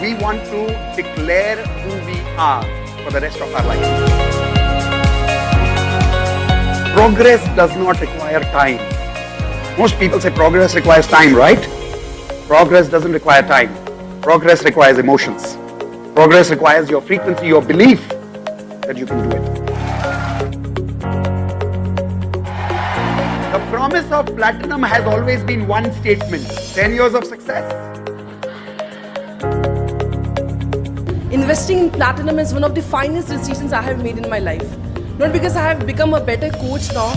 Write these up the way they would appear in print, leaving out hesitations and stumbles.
we want to declare who we are for the rest of our life. Progress does not require time. Most people say progress requires time, right? Progress doesn't require time. Progress requires emotions. Progress requires your frequency, your belief that you can do it. The promise of platinum has always been one statement: 10 years of success. Investing in platinum is one of the finest decisions I have made in my life. Not because I have become a better coach now,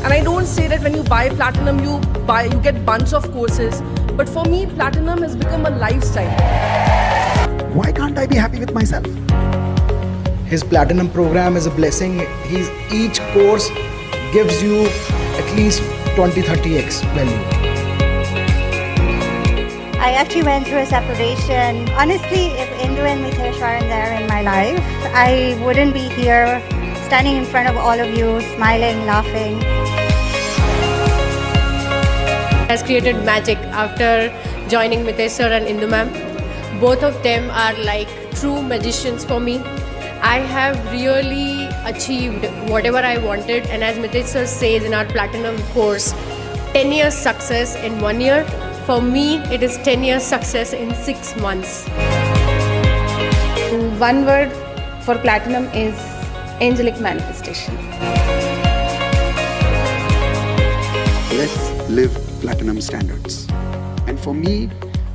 and I don't say that when you buy platinum you get bunch of courses, but for me platinum has become a lifestyle. Why can't I be happy with myself? His platinum program is a blessing. Each course gives you at least 20-30x value. I actually went through a separation. Honestly, if Indu and Mitesh weren't there in my life, I wouldn't be here standing in front of all of you, smiling, laughing. Has created magic after joining Mitesh sir and Indu ma'am. Both of them are like true magicians for me. I have really achieved whatever I wanted, and as Mitesh sir says in our platinum course, 10 years success in 1 year. For me, it is 10 years success in 6 months. One word for platinum is angelic manifestation. Let's live platinum standards. And for me,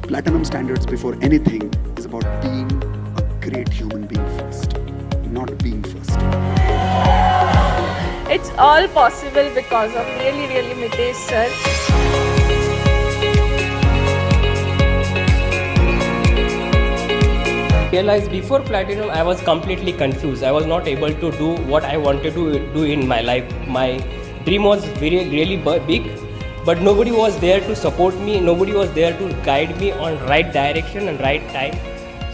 platinum standards before anything is about being a great human being first, not being first. It's all possible because of really Mitesh sir. Realized before platinum I was completely confused. I was not able to do what I wanted to do in my life. My dream was really big, but nobody was there to support me. Nobody was there to guide me on right direction and right time.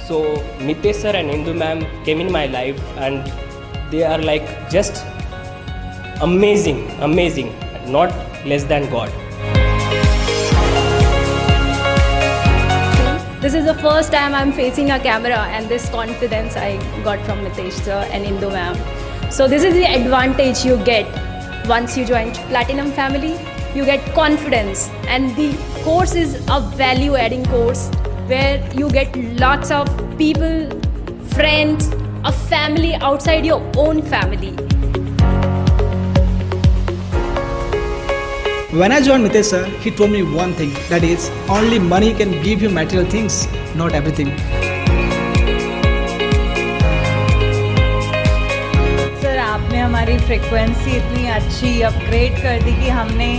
So Mitesh sir and Indu ma'am came in my life, and they are like just amazing, not less than God. This is the first time I'm facing a camera, and this confidence I got from Mitesh sir and Indu ma'am. So this is the advantage you get once you join Platinum family. You get confidence, and the course is a value adding course where you get lots of people, friends, a family outside your own family. When I joined Mitesh sir, he told me one thing, that is, only money can give you material things, not everything. Sir आपने हमारी frequency इतनी अच्छी upgrade कर दी कि हमने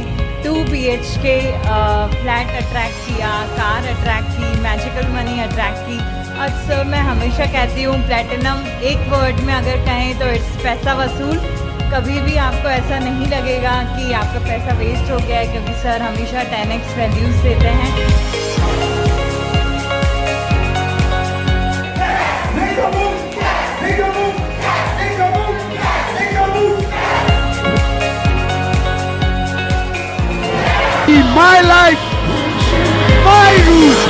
2 BHK flat attract किया, car attract की, magical money attract की। और सर मैं हमेशा कहती हूँ प्लैटिनम एक वर्ड में अगर कहें तो इट्स पैसा वसूल। कभी भी आपको ऐसा नहीं लगेगा कि आपका पैसा वेस्ट हो गया है, क्योंकि सर हमेशा 10x वैल्यूज देते हैं। My life, my rules.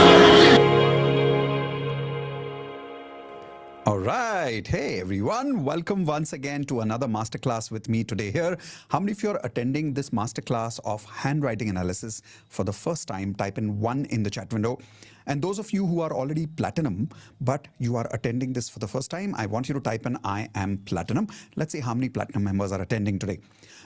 All right. Hey, everyone. Welcome once again to another masterclass with me today here. How many of you are attending this masterclass of handwriting analysis for the first time? Type in 1 in the chat window. And those of you who are already platinum, but you are attending this for the first time, I want you to type in I am platinum. Let's see how many platinum members are attending today.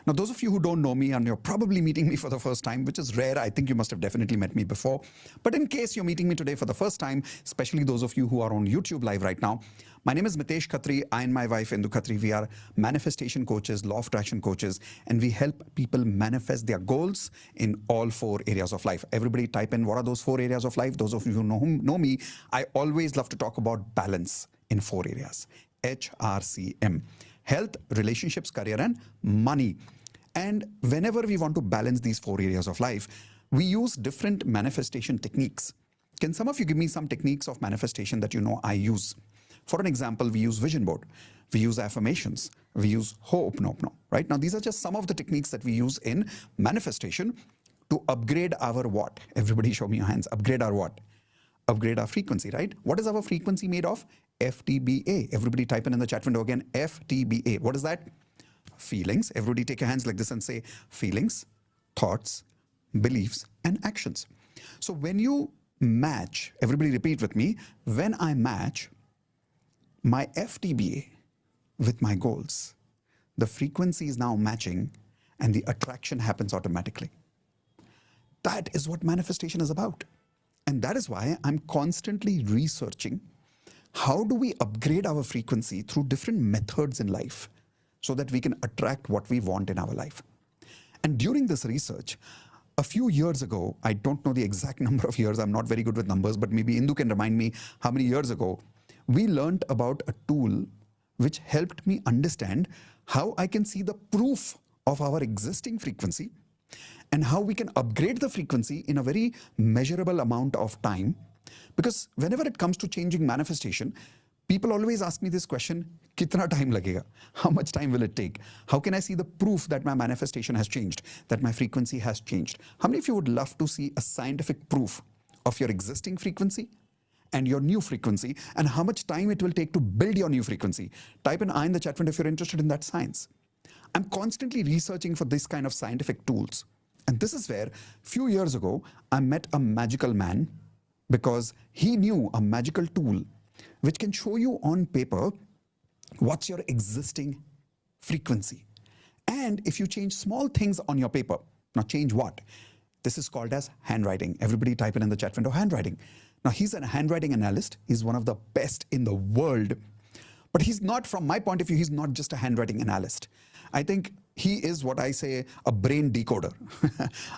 Now, those of you who don't know me and you're probably meeting me for the first time, which is rare, I think you must have definitely met me before. But in case you're meeting me today for the first time, especially those of you who are on YouTube live right now, my name is Mitesh Khatri. I and my wife Indu Khatri, we are manifestation coaches, law of attraction coaches, and we help people manifest their goals in all 4 areas of life. Everybody type in what are those 4 areas of life. Those of you who know me, I always love to talk about balance in 4 areas. HRCM. Health, relationships, career, and money. And whenever we want to balance these 4 areas of life, we use different manifestation techniques. Can some of you give me some techniques of manifestation that you know I use? For an example, we use vision board, we use affirmations, we use ho'oponopono, right? Now, these are just some of the techniques that we use in manifestation to upgrade our what? Everybody show me your hands. Upgrade our what? upgrade our frequency, right? What is our frequency made of? FTBA. Everybody type in the chat window again, FTBA. What is that? Feelings. Everybody take your hands like this and say feelings, thoughts, beliefs, and actions. So when you match, everybody repeat with me, when I match my FTBA with my goals, the frequency is now matching and the attraction happens automatically. That is what manifestation is about. And that is why I'm constantly researching how do we upgrade our frequency through different methods in life so that we can attract what we want in our life. And during this research, a few years ago, I don't know the exact number of years, I'm not very good with numbers, but maybe Indu can remind me how many years ago, we learned about a tool which helped me understand how I can see the proof of our existing frequency and how we can upgrade the frequency in a very measurable amount of time. Because whenever it comes to changing manifestation, people always ask me this question, kitna time lagega? How much time will it take? How can I see the proof that my manifestation has changed, that my frequency has changed? How many of you would love to see a scientific proof of your existing frequency and your new frequency, and how much time it will take to build your new frequency? Type an I in the chat window if you're interested in that science. I'm constantly researching for this kind of scientific tools. And this is where, few years ago, I met a magical man because he knew a magical tool which can show you on paper what's your existing frequency. And if you change small things on your paper, now change what? This is called as handwriting. Everybody type in the chat window, handwriting. Now he's a handwriting analyst. He's one of the best in the world. But he's not, from my point of view, he's not just a handwriting analyst. I think he is what I say, a brain decoder,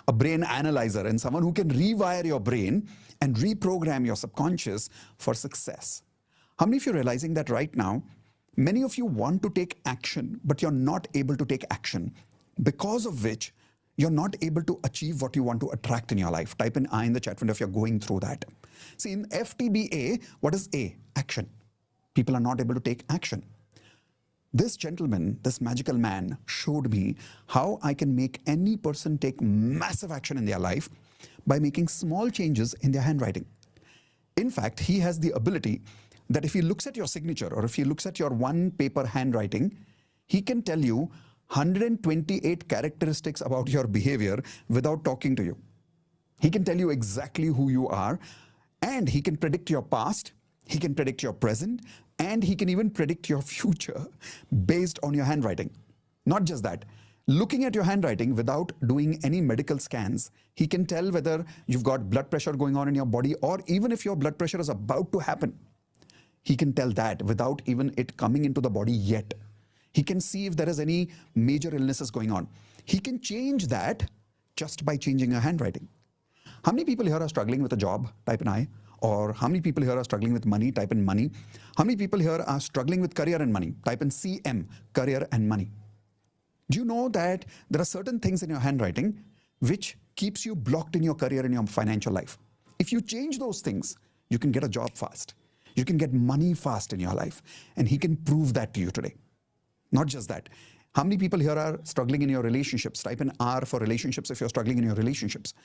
a brain analyzer, and someone who can rewire your brain and reprogram your subconscious for success. How many of you are realizing that right now, many of you want to take action, but you're not able to take action, because of which you're not able to achieve what you want to attract in your life? Type in I in the chat window if you're going through that. See, in FTBA, what is A? Action. People are not able to take action. This gentleman, this magical man, showed me how I can make any person take massive action in their life by making small changes in their handwriting. In fact, he has the ability that if he looks at your signature or if he looks at your one paper handwriting, he can tell you 128 characteristics about your behavior without talking to you. He can tell you exactly who you are, and he can predict your past, he can predict your present, and he can even predict your future based on your handwriting. Not just that, looking at your handwriting without doing any medical scans, he can tell whether you've got blood pressure going on in your body, or even if your blood pressure is about to happen. He can tell that without even it coming into the body yet. He can see if there is any major illnesses going on. He can change that just by changing your handwriting. How many people here are struggling with a job? Type in I. Or how many people here are struggling with money? Type in money. How many people here are struggling with career and money? Type in CM, career and money. Do you know that there are certain things in your handwriting which keeps you blocked in your career and your financial life? If you change those things, you can get a job fast. You can get money fast in your life. And he can prove that to you today. Not just that. How many people here are struggling in your relationships? Type in R for relationships if you're struggling in your relationships.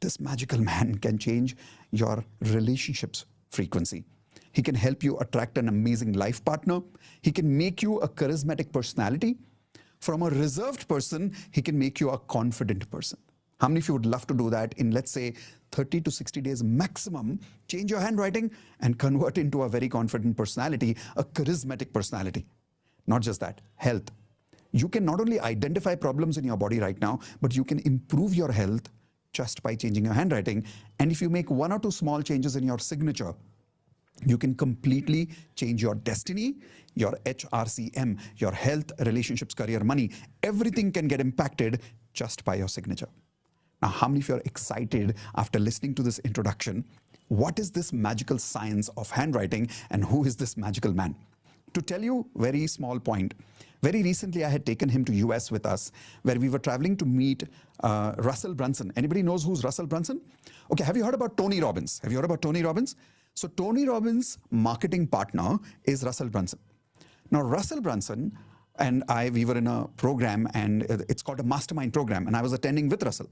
This magical man can change your relationships frequency. He can help you attract an amazing life partner. He can make you a charismatic personality. From a reserved person, he can make you a confident person. How many of you would love to do that in, let's say, 30 to 60 days maximum? Change your handwriting and convert into a very confident personality, a charismatic personality. Not just that, health. You can not only identify problems in your body right now, but you can improve your health just by changing your handwriting. And if you make 1 or 2 small changes in your signature, you can completely change your destiny, your HRCM, your health, relationships, career, money. Everything can get impacted just by your signature. Now, how many of you are excited after listening to this introduction? What is this magical science of handwriting, and who is this magical man? To tell you very small point, very recently I had taken him to US with us, where we were traveling to meet Russell Brunson. Anybody knows who's Russell Brunson? Okay, have you heard about Tony Robbins? Have you heard about Tony Robbins? So Tony Robbins' marketing partner is Russell Brunson. Now Russell Brunson and we were in a program, and it's called a mastermind program, and I was attending with Russell.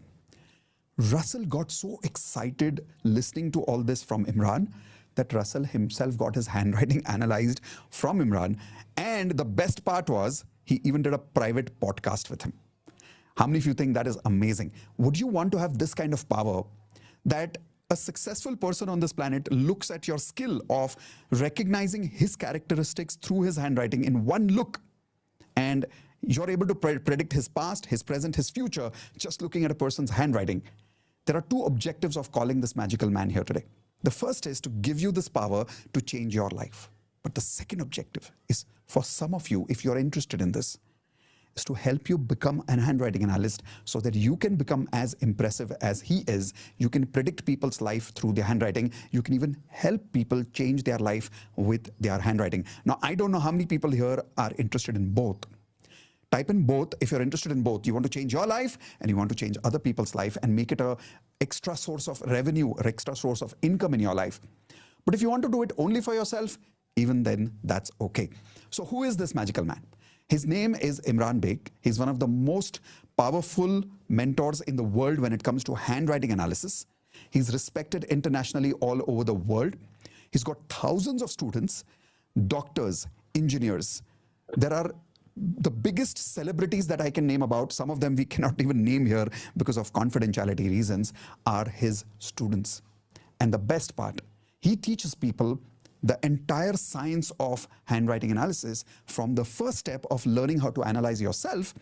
Russell got so excited listening to all this from Imran that Russell himself got his handwriting analyzed from Imran. And the best part was he even did a private podcast with him. How many of you think that is amazing? Would you want to have this kind of power that a successful person on this planet looks at your skill of recognizing his characteristics through his handwriting in one look, and you're able to predict his past, his present, his future just looking at a person's handwriting? There are two objectives of calling this magical man here today. The first is to give you this power to change your life. But the second objective is for some of you, if you're interested in this, is to help you become an handwriting analyst so that you can become as impressive as he is. You can predict people's life through their handwriting. You can even help people change their life with their handwriting. Now, I don't know how many people here are interested in both. Type in both if you're interested in both. You want to change your life and you want to change other people's life and make it a extra source of revenue or extra source of income in your life. But if you want to do it only for yourself, even then, that's okay. So who is this magical man? His name is Imran Baig. He's one of the most powerful mentors in the world when it comes to handwriting analysis. He's respected internationally all over the world. He's got thousands of students, doctors, engineers. There are the biggest celebrities that I can name about, some of them we cannot even name here because of confidentiality reasons, are his students. And the best part, he teaches people the entire science of handwriting analysis, from the first step of learning how to analyze yourself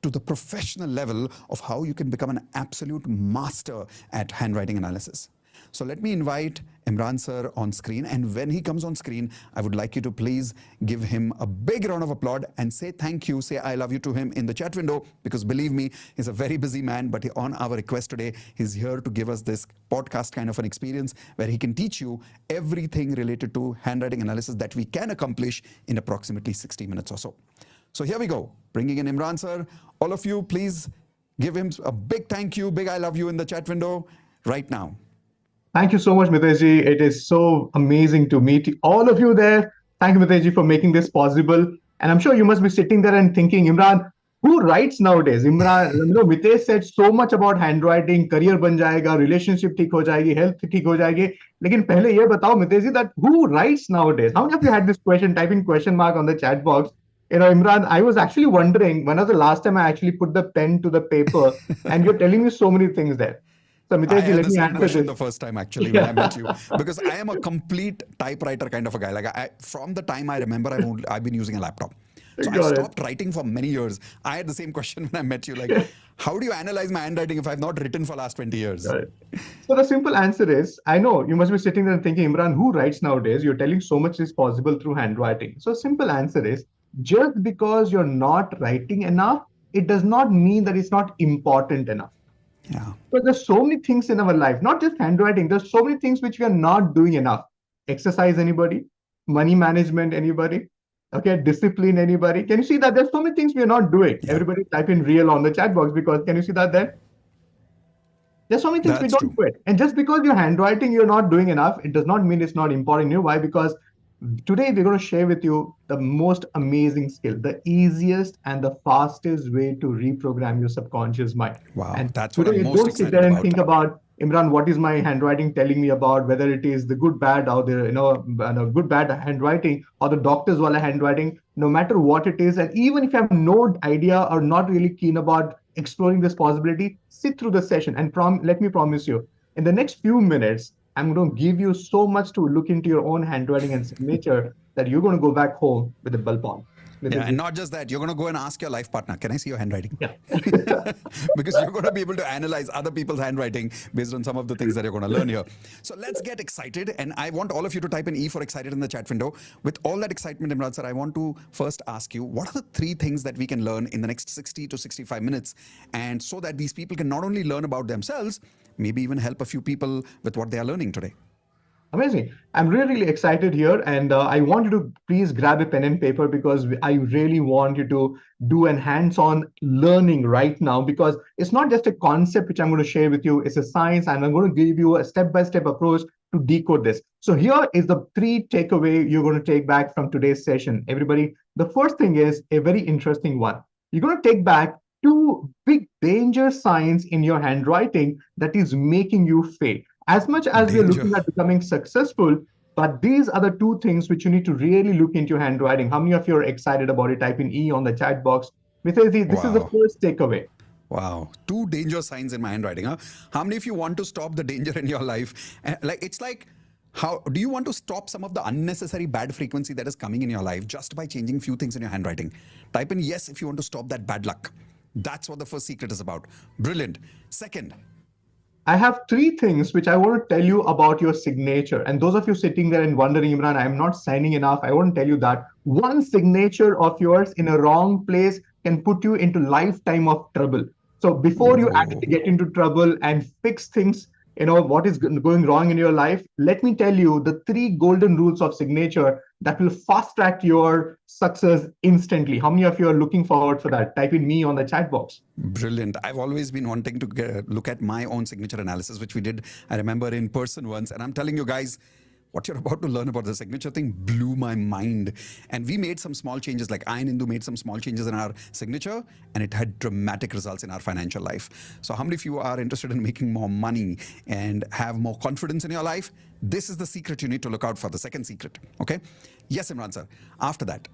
to the professional level of how you can become an absolute master at handwriting analysis. So let me invite Imran sir on screen, and when he comes on screen, I would like you to please give him a big round of applause and say thank you, say I love you to him in the chat window, because believe me, he's a very busy man, but on our request today, he's here to give us this podcast kind of an experience where he can teach you everything related to handwriting analysis that we can accomplish in approximately 60 minutes or so. So here we go, bringing in Imran sir. All of you, please give him a big thank you, big I love you in the chat window right now. Thank you so much, Mitesh. It is so amazing to meet all of you there. Thank you, Mitesh, for making this possible. And I'm sure you must be sitting there and thinking, Imran, who writes nowadays? Imran, Mitesh said so much about handwriting, career ban jayega, relationship ठीक हो जाएगी, health ठीक हो जाएगी. लेकिन पहले ये बताओ, Mitesh, that who writes nowadays? How many of you had this question? Type in question mark on the chat box. Imran, I was actually wondering, when was the last time I actually put the pen to the paper? And you're telling me so many things there. So, Mitesh, I had let the me same answer question this. the first time actually when I met you, because I am a complete typewriter kind of a guy. Like from the time I remember, I've been using a laptop. So I stopped writing for many years. I had the same question when I met you. Like, how do you analyze my handwriting if I've not written for last 20 years? So the simple answer is, I know you must be sitting there and thinking, Imran, who writes nowadays? You're telling so much is possible through handwriting. So simple answer is, just because you're not writing enough, it does not mean that it's not important enough. Yeah. But there's so many things in our life, not just handwriting. There's so many things which we are not doing enough. Exercise, anybody? Money management, anybody? Okay, discipline, anybody? Can you see that there's so many things we are not doing? Yeah. Everybody type in real on the chat box, because can you see that there? There's so many things we don't do it. And just because your handwriting you're not doing enough, it does not mean it's not important. You know why? Because today we're going to share with you the most amazing skill, the easiest and the fastest way to reprogram your subconscious mind. Wow, and that's what I'm most don't excited sit there and about. think about, Imran, what is my handwriting telling me about, whether it is the good, bad, or the good, bad handwriting, or the doctor's wala handwriting, no matter what it is. And even if you have no idea or not really keen about exploring this possibility, sit through the session and let me promise you, in the next few minutes, I'm going to give you so much to look into your own handwriting and signature that you're going to go back home with a bulb on. Yeah, and not just that, you're going to go and ask your life partner, can I see your handwriting? Yeah. Because you're going to be able to analyze other people's handwriting based on some of the things that you're going to learn here. So let's get excited. And I want all of you to type in E for excited in the chat window. With all that excitement, Imran sir, I want to first ask you, what are the 3 things that we can learn in the next 60 to 65 minutes? And so that these people can not only learn about themselves, maybe even help a few people with what they are learning today. Amazing. I'm really, really excited here. And I want you to please grab a pen and paper, because I really want you to do a hands-on learning right now, because it's not just a concept which I'm going to share with you. It's a science, and I'm going to give you a step-by-step approach to decode this. So here is the 3 takeaway you're going to take back from today's session. Everybody, the first thing is a very interesting one. You're going to take back two big danger signs in your handwriting that is making you fail. As much as we are Danger. looking at becoming successful, but these are the two things which you need to really look into your handwriting. How many of you are excited about it? Type in E on the chat box. Mitesh, this is the Wow. first takeaway. Wow. Two danger signs in my handwriting. Huh? How many of you want to stop the danger in your life? Like it's like, how do you want to stop some of the unnecessary bad frequency that is coming in your life just by changing few things in your handwriting? Type in yes if you want to stop that bad luck. That's what the first secret is about. Brilliant. Second, I have three things which I want to tell you about your signature. And those of you sitting there and wondering, Imran, I'm not signing enough. I want to tell you that one signature of yours in a wrong place can put you into lifetime of trouble. So before you ooh, actually get into trouble and fix things, what is going wrong in your life, let me tell you the three golden rules of signature that will fast track your success instantly. How many of you are looking forward for that? Type in me on the chat box. brilliant. I've always been wanting to look at my own signature analysis, which we did, I remember, in person once. And I'm telling you guys, what you're about to learn about the signature thing blew my mind. And we made some small changes, like I and Indu made some small changes in our signature, and it had dramatic results in our financial life. So how many of you are interested in making more money and have more confidence in your life? This is the secret you need to look out for, the second secret. Okay? Yes, Imran sir. After that,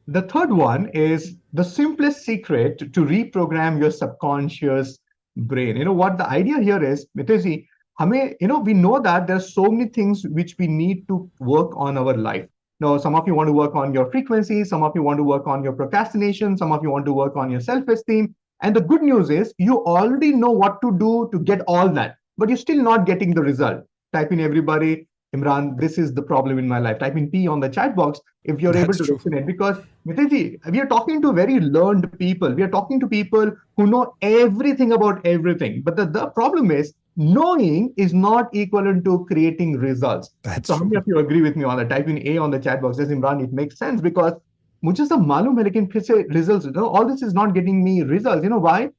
The third one is the simplest secret to reprogram your subconscious brain. You know what the idea here is, Mitesh, we know that there are so many things which we need to work on our life. Now, some of you want to work on your frequency, some of you want to work on your procrastination, some of you want to work on your self-esteem. And the good news is you already know what to do to get all that, but you're still not getting the result. Type in everybody, Imran, this is the problem in my life. Type in P on the chat box if you're able that's to true. resonate. Because Mitesh, we are talking to very learned people. We are talking to people who know everything about everything. But the problem is knowing is not equivalent to creating results. That's So how many true. of you agree with me on that? Type in A on the chat box. Says Imran, it makes sense because मुझे सब मालूम है लेकिन फिर से results. All this is not getting me results. You know why?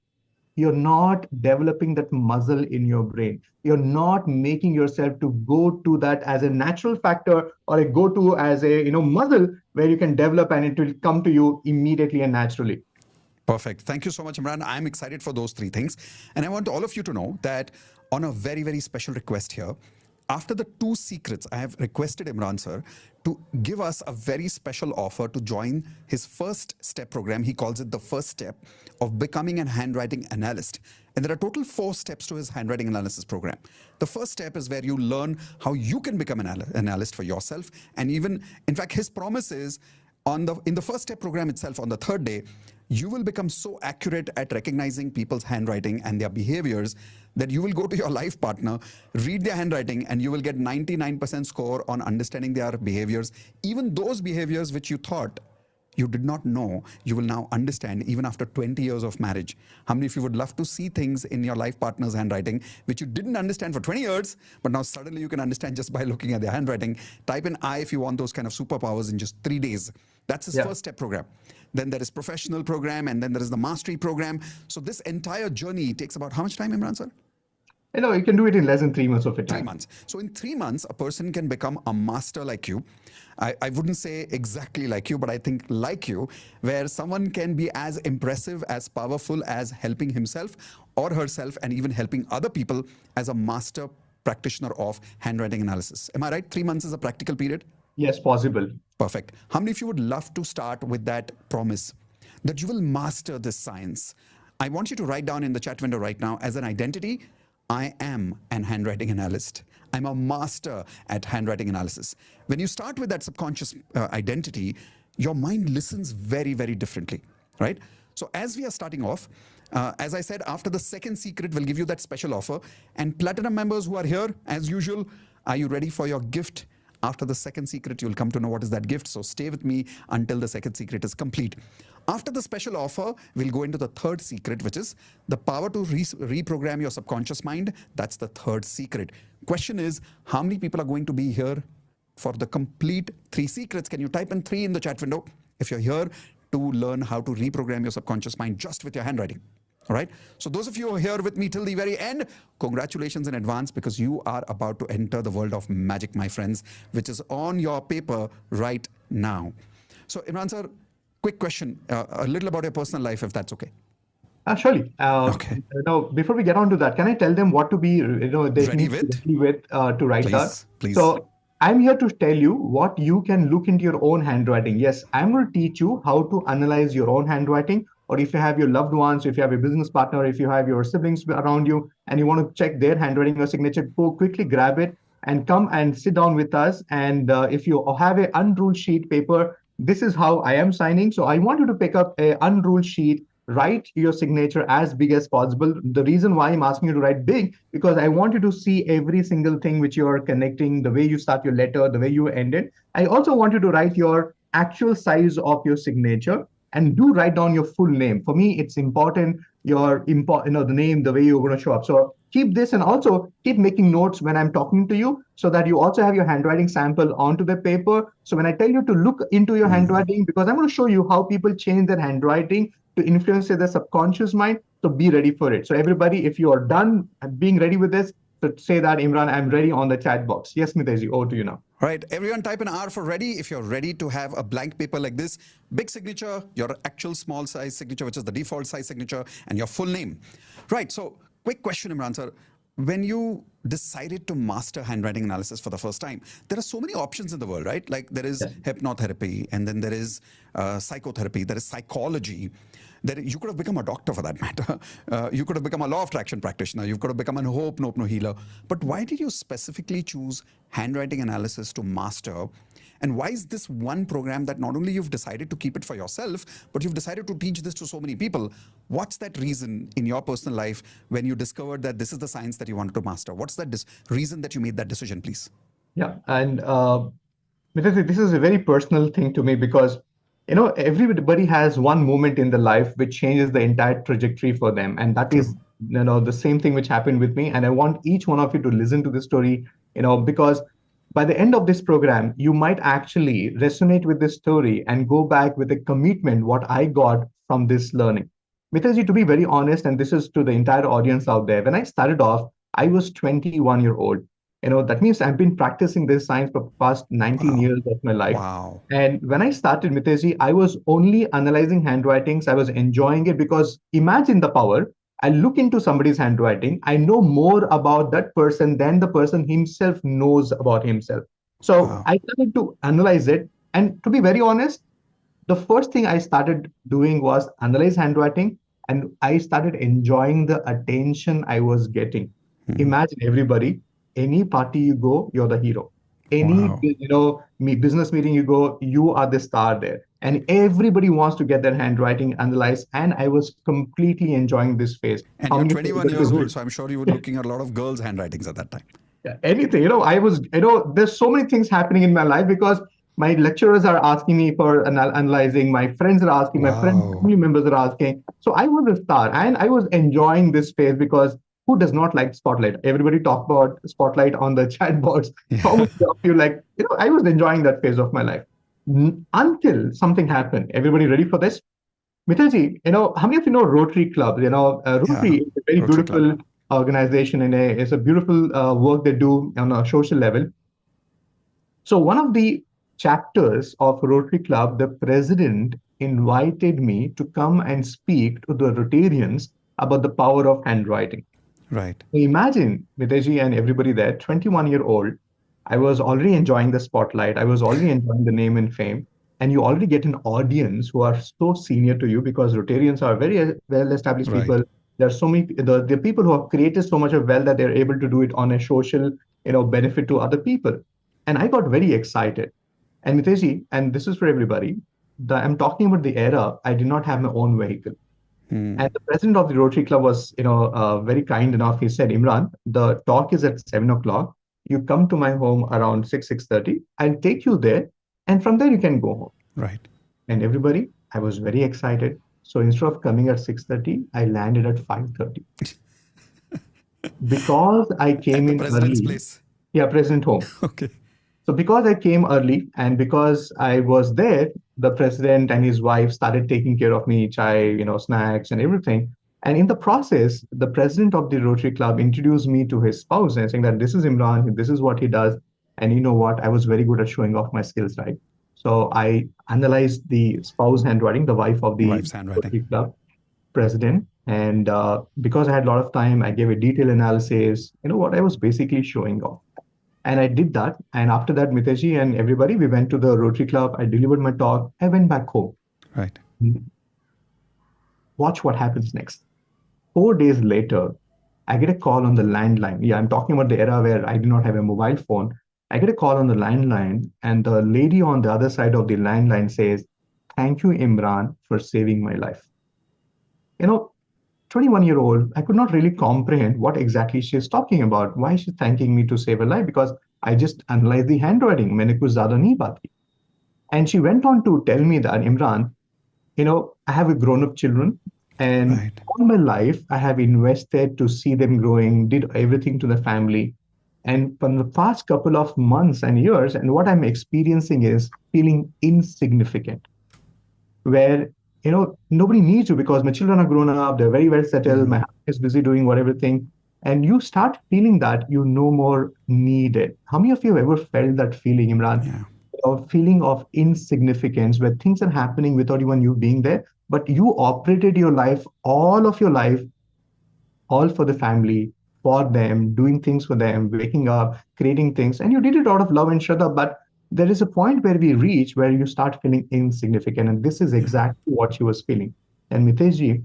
You're not developing that muscle in your brain. You're not making yourself to go to that as a natural factor or a go to as a muscle where you can develop and it will come to you immediately and naturally. Perfect. Thank you so much, Imran. I'm excited for those three things. And I want all of you to know that on a very, very special request here, after the two secrets, I have requested Imran sir to give us a very special offer to join his first step program. He calls it the first step of becoming an handwriting analyst. And there are total 4 steps to his handwriting analysis program. The first step is where you learn how you can become an analyst for yourself. And even, in fact, his promise is in the first step program itself, on the third day, you will become so accurate at recognizing people's handwriting and their behaviors that you will go to your life partner, read their handwriting, and you will get 99% score on understanding their behaviors. Even those behaviors which you thought you did not know, you will now understand even after 20 years of marriage. How many of you would love to see things in your life partner's handwriting which you didn't understand for 20 years, but now suddenly you can understand just by looking at their handwriting? Type in I if you want those kind of superpowers in just 3 days. That's his first step program. Then there is professional program, and then there is the mastery program. So this entire journey takes about how much time, Imran sir? You can do it in less than 3 months of a 3 time. months. So in 3 months, a person can become a master like you. I wouldn't say exactly like you, but I think like you, where someone can be as impressive, as powerful as helping himself or herself and even helping other people as a master practitioner of handwriting analysis. Am I right? 3 months is a practical period? Yes, possible. Perfect. How many of you would love to start with that promise that you will master this science? I want you to write down in the chat window right now as an identity, I am an handwriting analyst. I'm a master at handwriting analysis. When you start with that subconscious identity, your mind listens very, very differently, right? So as we are starting off, as I said, after the second secret, we'll give you that special offer. And Platinum members who are here, as usual, are you ready for your gift? After the second secret, you'll come to know what is that gift. So stay with me until the second secret is complete. After the special offer, we'll go into the third secret, which is the power to reprogram your subconscious mind. That's the third secret. Question is, how many people are going to be here for the complete 3 secrets? Can you type in 3 in the chat window if you're here to learn how to reprogram your subconscious mind just with your handwriting? All right. So those of you who are here with me till the very end, congratulations in advance, because you are about to enter the world of magic, my friends, which is on your paper right now. So Imran sir, quick question, a little about your personal life, if that's okay. Surely. Okay. Now, before we get on to that, can I tell them what to be, they Ready need to be with? ready with to write that? Please, please. So I'm here to tell you what you can look into your own handwriting. Yes, I'm going to teach you how to analyze your own handwriting, or if you have your loved ones, if you have a business partner, if you have your siblings around you, and you want to check their handwriting or signature, go quickly grab it and come and sit down with us. And if you have a unruled sheet paper, this is how I am signing. So I want you to pick up a unruled sheet, write your signature as big as possible. The reason why I'm asking you to write big, because I want you to see every single thing which you are connecting, the way you start your letter, the way you end it. I also want you to write your actual size of your signature, and do write down your full name. For me, it's important the name, the way you're going to show up. So keep this, and also keep making notes when I'm talking to you, so that you also have your handwriting sample onto the paper. So when I tell you to look into your handwriting, because I'm going to show you how people change their handwriting to influence their subconscious mind. So be ready for it. So everybody, if you are done being ready with this, so say that, Imran, I'm ready on the chat box. Yes, Mitesh, over to you now. All right, everyone type an R for ready if you're ready to have a blank paper like this. Big signature, your actual small size signature, which is the default size signature, and your full name. Right, so quick question, Imran sir. When you decided to master handwriting analysis for the first time, there are so many options in the world, right? Like there is hypnotherapy, and then there is psychotherapy, there is psychology. You could have become a doctor for that matter. You could have become a law of attraction practitioner. You could have become an Ho'oponopono healer. But why did you specifically choose handwriting analysis to master? And why is this one program that not only you've decided to keep it for yourself, but you've decided to teach this to so many people? What's that reason in your personal life when you discovered that this is the science that you wanted to master? What's that reason that you made that decision, please? Yeah, and this is a very personal thing to me, because everybody has one moment in the life which changes the entire trajectory for them, and that is the same thing which happened with me. And I want each one of you to listen to this story, because by the end of this program, you might actually resonate with this story and go back with a commitment what I got from this learning. Mitaji, to be very honest, and this is to the entire audience out there, when I started off, I was 21-year-old. That means I've been practicing this science for the past 19 years of my life. Wow. And when I started, Mitesh, I was only analyzing handwritings. I was enjoying it, because imagine the power. I look into somebody's handwriting. I know more about that person than the person himself knows about himself. So I started to analyze it. And to be very honest, the first thing I started doing was analyze handwriting, and I started enjoying the attention I was getting. Imagine, everybody, any party you go, you're the hero. Any business meeting you go, you are the star there. And everybody wants to get their handwriting analyzed. And I was completely enjoying this phase. And you're 21 years old, so I'm sure you were looking at a lot of girls' handwritings at that time. Yeah, anything. I was, there's so many things happening in my life, because my lecturers are asking me for analyzing, my friends are asking, my friends, family members are asking. So I was a star, and I was enjoying this phase, because who does not like spotlight? Everybody talk about spotlight on the chat boards. How many of you like, I was enjoying that phase of my life until something happened. Everybody ready for this? Mitaji, how many of you know Rotary Club? Rotary is a very beautiful organization, and it's a beautiful work they do on a social level. So one of the chapters of Rotary Club, the president invited me to come and speak to the Rotarians about the power of handwriting. Right. So imagine, Mitesh and everybody there, 21-year-old, I was already enjoying the spotlight. I was already enjoying the name and fame. And you already get an audience who are so senior to you, because Rotarians are very well-established people. There are so many, the people who have created so much of wealth that they're able to do it on a social, benefit to other people. And I got very excited. And Mitesh, and this is for everybody, I'm talking about the era, I did not have my own vehicle. And the president of the Rotary Club was, very kind enough. He said, Imran, the talk is at 7 o'clock. You come to my home around 6:30. I'll take you there. And from there, you can go home. Right. And everybody, I was very excited. So instead of coming at 6:30, I landed at 5:30. Because I came in President's early. place. Yeah, president home. Okay. So because I came early, and because I was there, the president and his wife started taking care of me, chai, snacks and everything. And in the process, the president of the Rotary Club introduced me to his spouse and saying that this is Imran, this is what he does. And you know what? I was very good at showing off my skills, right? So I analyzed the spouse handwriting, the wife of the Wife's handwriting. Rotary Club. president, and because I had a lot of time, I gave a detailed analysis. What I was basically showing off, and I did that. And after that, Mitesh and everybody, we went to the Rotary Club. I delivered my talk. I went back home. Right. Watch what happens next. 4 days later, I get a call on the landline. Yeah, I'm talking about the era where I did not have a mobile phone. I get a call on the landline, and the lady on the other side of the landline says, "Thank you, Imran, for saving my life." You know, 21-year-old, I could not really comprehend what exactly she's talking about. Why she's thanking me to save her life? Because I just analyzed the handwriting. मैंने कुछ ज़्यादा नहीं बात की. And she went on to tell me that, Imran, I have a grown-up children, and Right. all my life I have invested to see them growing, did everything to the family. And from the past couple of months and years, and what I'm experiencing is feeling insignificant, where nobody needs you because my children are grown up, they're very well settled, my husband is busy doing whatever thing, and you start feeling that you no more needed. How many of you have ever felt that feeling, Imran? Yeah. A feeling of insignificance where things are happening without even you being there, but you operated your life, all of your life, all for the family, for them, doing things for them, waking up, creating things, and you did it out of love and shraddha. But there is a point where we reach where you start feeling insignificant, and this is exactly what she was feeling. And Miteshji,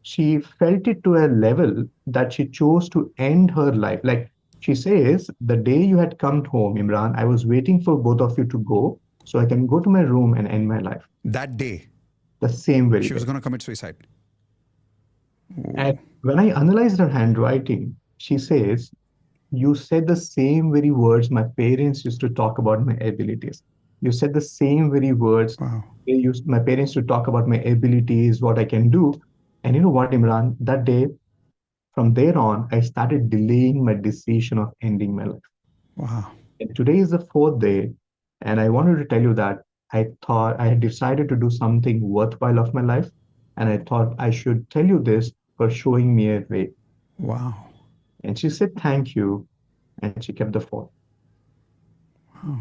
she felt it to a level that she chose to end her life. Like she says, the day you had come home, Imran, I was waiting for both of you to go so I can go to my room and end my life. That day, The same very she was day. going to commit suicide. And when I analyzed her handwriting, she says, "You said the same very words my parents used to talk about my abilities. You said the same very words Wow. my parents to talk about my abilities, what I can do." And you know what, Imran? That day, from there on, I started delaying my decision of ending my life. Wow. And today is the fourth day, and I wanted to tell you that I thought I had decided to do something worthwhile of my life, and I thought I should tell you this for showing me a way. Wow. And she said, "Thank you," and she kept the phone. Wow.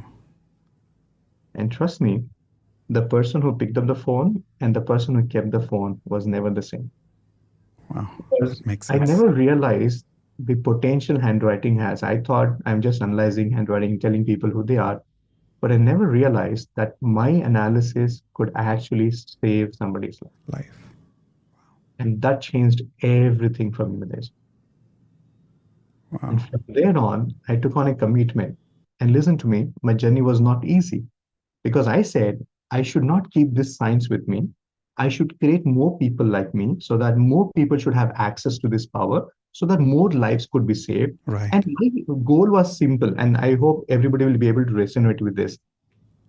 And trust me, the person who picked up the phone and the person who kept the phone was never the same. Wow. Because That makes I sense. never realized the potential handwriting has. I thought I'm just analyzing handwriting, telling people who they are, but I never realized that my analysis could actually save somebody's life. Life. And that changed everything for me, Mitesh. Wow. And from there on, I took on a commitment. And listen to me, my journey was not easy because I said I should not keep this science with me. I should create more people like me so that more people should have access to this power so that more lives could be saved. Right. And my goal was simple, and I hope everybody will be able to resonate with this.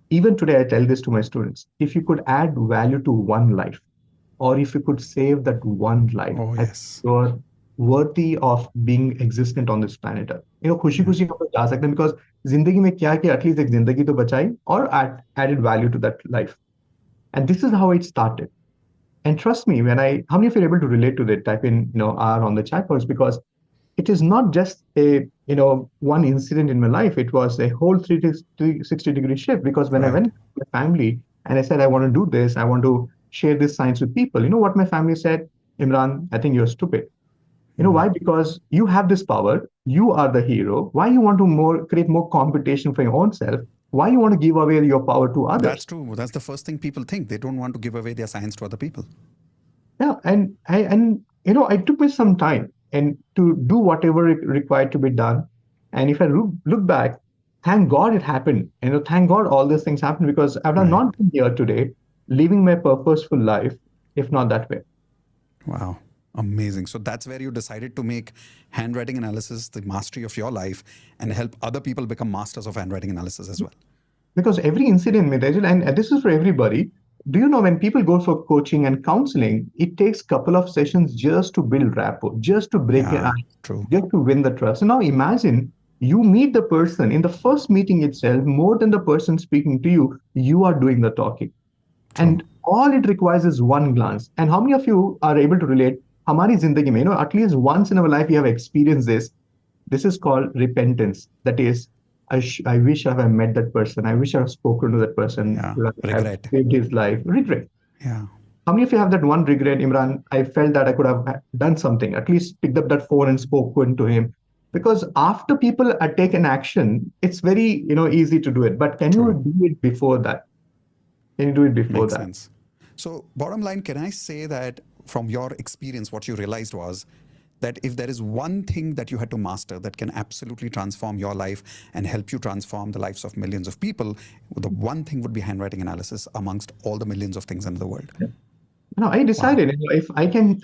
Even today, I tell this to my students. If you could add value to one life, or if you could save that one life, Oh, I think yes. you're worthy of being existent on this planet Earth. खुशी खुशी हम लोग जा सकते हैं because जिंदगी में क्या कि at least एक जिंदगी तो बचाई or added value to that life. And this is how it started. And trust me, how many of you are able to relate to that? Type in, R on the chat box because it is not just a, one incident in my life. It was a whole 360-degree shift because when I Right. went to my family and I said, I want to do this, I want to share this science with people. You know what my family said? Imran, I think you're stupid. You know why? Because you have this power. You are the hero. Why you want to create more competition for your own self? Why you want to give away your power to others? That's true. That's the first thing people think. They don't want to give away their science to other people. Yeah, and I took me some time and to do whatever required to be done. And if I look back, thank God it happened. Thank God all these things happened because I would have Right. not been here today, living my purposeful life, if not that way. Wow. Amazing. So that's where you decided to make handwriting analysis the mastery of your life and help other people become masters of handwriting analysis as well. Because every incident, Mitesh, and this is for everybody. Do you know when people go for coaching and counseling, it takes a couple of sessions just to build rapport, just to break your Yeah, ice, true. just to win the trust. So now imagine you meet the person in the first meeting itself, more than the person speaking to you, you are doing the talking. And all it requires is one glance. And how many of you are able to relate? Hamari zindagi mein, at least once in our life, we have experienced this. This is called repentance. That is, I wish I have met that person. I wish I have spoken to that person. Yeah, I have regret. saved his life. Regret. Yeah. How many of you have that one regret, Imran? I felt that I could have done something, at least picked up that phone and spoken to him. Because after people take an action, it's very easy to do it. But can you True. do it before that? Can you do it before Makes that? sense. So, bottom line, can I say that from your experience, what you realized was that if there is one thing that you had to master that can absolutely transform your life and help you transform the lives of millions of people, the one thing would be handwriting analysis amongst all the millions of things in the world. I Wow. decided, if I can,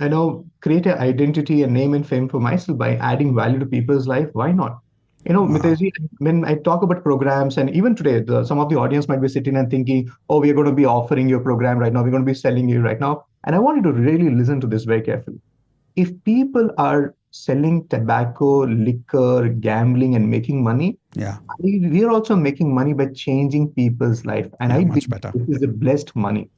create an identity and name and fame for myself by adding value to people's life, why not? Wow. Mitejji, when I talk about programs, and even today, some of the audience might be sitting and thinking, oh, we're going to be offering your program right now. We're going to be selling you right now. And I want you to really listen to this very carefully. If people are selling tobacco, liquor, gambling, and making money, Yeah. we are also making money by changing people's life. And Yeah. I Much believe better. this is a blessed money.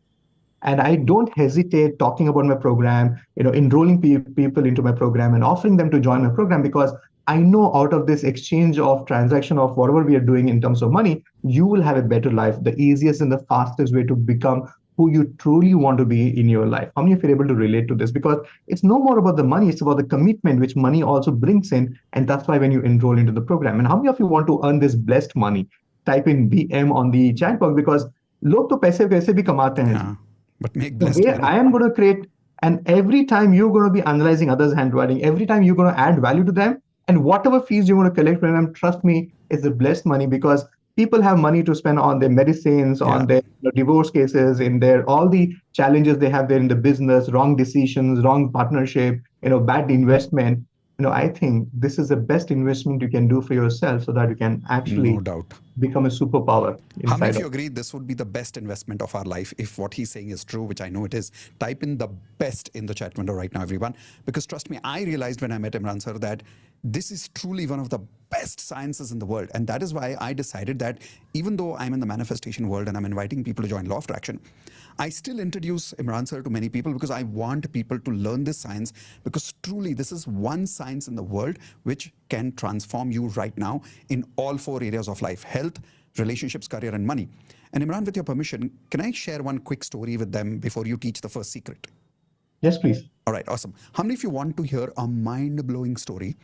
And I don't hesitate talking about my program, enrolling people into my program and offering them to join my program, because I know out of this exchange of transaction of whatever we are doing in terms of money, you will have a better life, the easiest and the fastest way to become who you truly want to be in your life. How many of you are able to relate to this? Because it's no more about the money, it's about the commitment which money also brings in. And that's why when you enroll into the program, and how many of you want to earn this blessed money? Type in BM on the chat box, because लोग तो पैसे वैसे भी कमाते हैं जी. Yeah. But make The blessed way money. I am going to create, and every time you're going to be analyzing others' handwriting, every time you're going to add value to them, and whatever fees you want to collect from them, trust me, is a blessed money, because people have money to spend on their medicines, Yeah. on their divorce cases, in their all the challenges they have there in the business, wrong decisions, wrong partnership, bad investment. I think this is the best investment you can do for yourself, so that you can No actually doubt. become a superpower How many inside of of. you agree this would be the best investment of our life if what he's saying is true, which I know it is? Type in the best in the chat window right now, everyone. Because trust me, I realized when I met Imran sir that this is truly one of the best sciences in the world. And that is why I decided that even though I'm in the manifestation world and I'm inviting people to join Law of Attraction, I still introduce Imran sir to many people because I want people to learn this science, because truly this is one science in the world which can transform you right now in all 4 areas of life: health, relationships, career, and money. And Imran, with your permission, can I share one quick story with them before you teach the first secret? Yes, please. All right, awesome. How many of you want to hear a mind-blowing story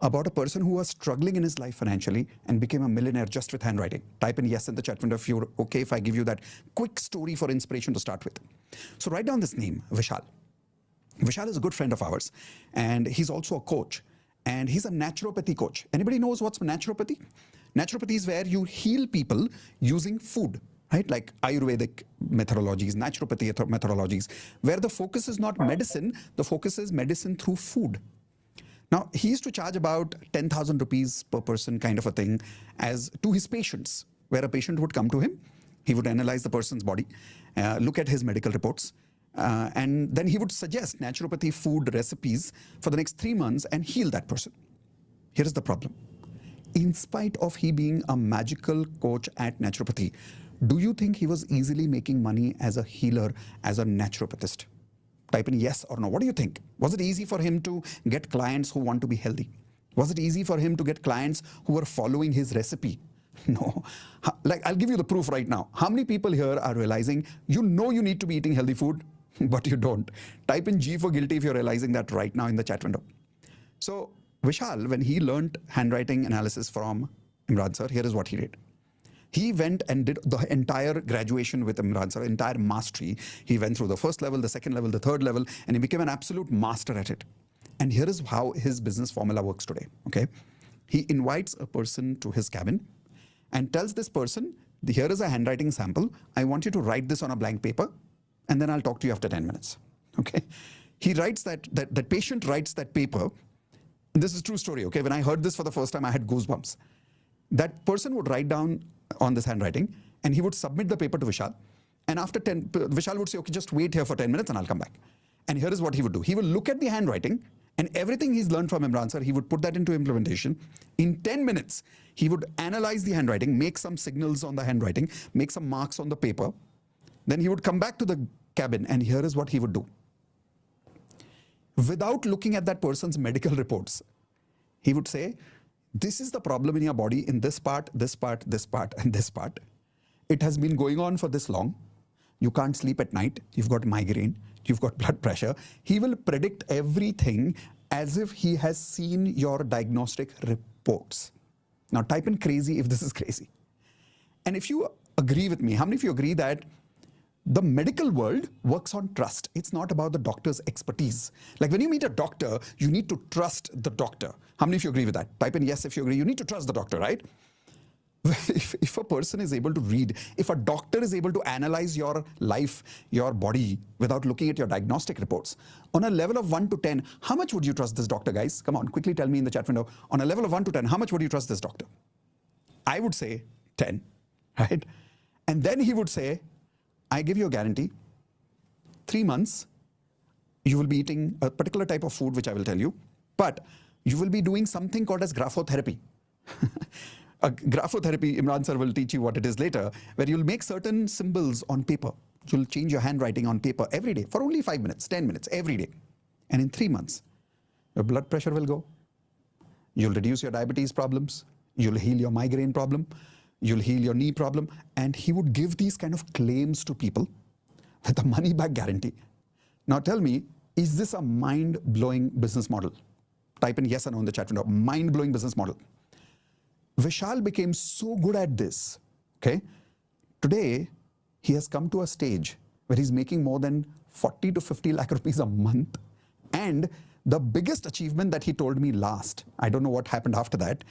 about a person who was struggling in his life financially and became a millionaire just with handwriting? Type in yes in the chat window if you're okay if I give you that quick story for inspiration to start with. So write down this name, Vishal. Vishal is a good friend of ours, and he's also a coach, and he's a naturopathy coach. Anybody knows what's naturopathy? Naturopathy is where you heal people using food, right? Like Ayurvedic methodologies, naturopathy methodologies, where the focus is not medicine, the focus is medicine through food. Now, he used to charge about 10,000 rupees per person, kind of a thing, as to his patients, where a patient would come to him, he would analyze the person's body, look at his medical reports, and then he would suggest naturopathy food recipes for the next 3 months and heal that person. Here is the problem. In spite of he being a magical coach at naturopathy, do you think he was easily making money as a healer, as a naturopathist? Type in yes or no. What do you think? Was it easy for him to get clients who want to be healthy? Was it easy for him to get clients who are following his recipe? No. Like, I'll give you the proof right now. How many people here are realizing you need to be eating healthy food, but you don't? Type in G for guilty if you're realizing that right now in the chat window. So Vishal, when he learned handwriting analysis from Imran sir, here is what he did. He went and did the entire graduation with Imran sir, entire mastery. He went through the first level, the second level, the third level, and he became an absolute master at it. And here is how his business formula works today, okay? He invites a person to his cabin and tells this person, here is a handwriting sample. I want you to write this on a blank paper, and then I'll talk to you after 10 minutes, okay? He writes that patient writes that paper. This is a true story, okay? When I heard this for the first time, I had goosebumps. That person would write down on this handwriting, and he would submit the paper to Vishal. And after 10, Vishal would say, okay, just wait here for 10 minutes and I'll come back. And here is what he would do. He will look at the handwriting, and everything he's learned from Imran sir, he would put that into implementation. In 10 minutes, he would analyze the handwriting, make some signals on the handwriting, make some marks on the paper. Then he would come back to the cabin, and here is what he would do. Without looking at that person's medical reports, he would say, this is the problem in your body in this part, this part, this part, and this part. It has been going on for this long. you can't sleep at night, you've got migraine, you've got blood pressure. He will predict everything as if he has seen your diagnostic reports. Now type in crazy if this is crazy. And if you agree with me, how many of you agree that the medical world works on trust? It's not about the doctor's expertise. Like when you meet a doctor, you need to trust the doctor. How many of you agree with that? Type in yes if you agree. You need to trust the doctor, right? If a person is able to read, if a doctor is able to analyze your life, your body, without looking at your diagnostic reports, on a level of 1 to 10, how much would you trust this doctor, guys? Come on, quickly tell me in the chat window. On a level of 1 to 10, how much would you trust this doctor? I would say 10, right? And then he would say, I give you a guarantee, 3 months, you will be eating a particular type of food, which I will tell you, but you will be doing something called as graphotherapy. Graphotherapy, Imran sir will teach you what it is later, where you'll make certain symbols on paper. You'll change your handwriting on paper every day for only 5 minutes, 10 minutes, every day. And in 3 months, your blood pressure will go. You'll reduce your diabetes problems. You'll heal your migraine problem. You'll heal your knee problem. And he would give these kind of claims to people with a money back guarantee. Now tell me, is this a mind-blowing business model? Type in yes or no in the chat window. Mind-blowing business model. Vishal became so good at this, okay? Today, he has come to a stage where he's making more than 40 to 50 lakh rupees a month. And the biggest achievement that he told me last, I don't know what happened after that,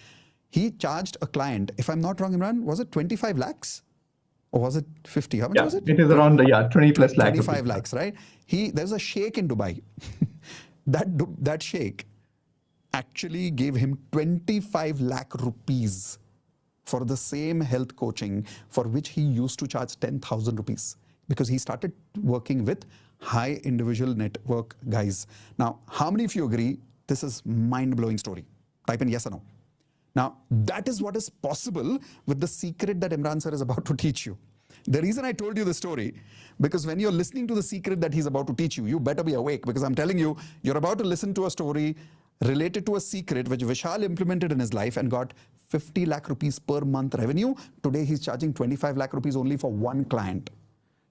he charged a client, if I'm not wrong, Imran, was it 25 lakhs? Or was it 50? How much was it? It is around 20 plus lakhs. 25 lakhs, right? There's a sheikh in Dubai. that sheikh actually gave him 25 lakh rupees for the same health coaching for which he used to charge 10,000 rupees because he started working with high individual network guys. Now, how many of you agree this is mind-blowing story? Type in yes or no. Now, that is what is possible with the secret that Imran sir is about to teach you. The reason I told you the story, because when you're listening to the secret that he's about to teach you, you better be awake because I'm telling you, you're about to listen to a story related to a secret which Vishal implemented in his life and got 50 lakh rupees per month revenue. Today, he's charging 25 lakh rupees only for one client.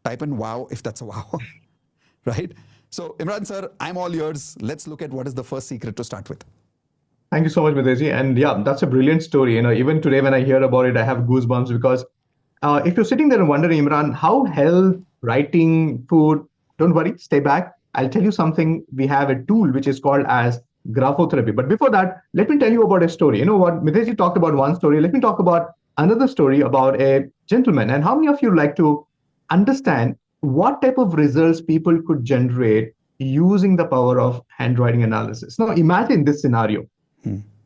Type in wow if that's a wow, right? So Imran sir, I'm all yours. Let's look at what is the first secret to start with. Thank you so much, Mitesh. And yeah, that's a brilliant story. Even today when I hear about it, I have goosebumps because if you're sitting there and wondering, Imran, how health, writing, food, don't worry, stay back. I'll tell you something. We have a tool which is called as graphotherapy. But before that, let me tell you about a story. You know what? Mitesh talked about one story. Let me talk about another story about a gentleman. And how many of you like to understand what type of results people could generate using the power of handwriting analysis? Now, imagine this scenario.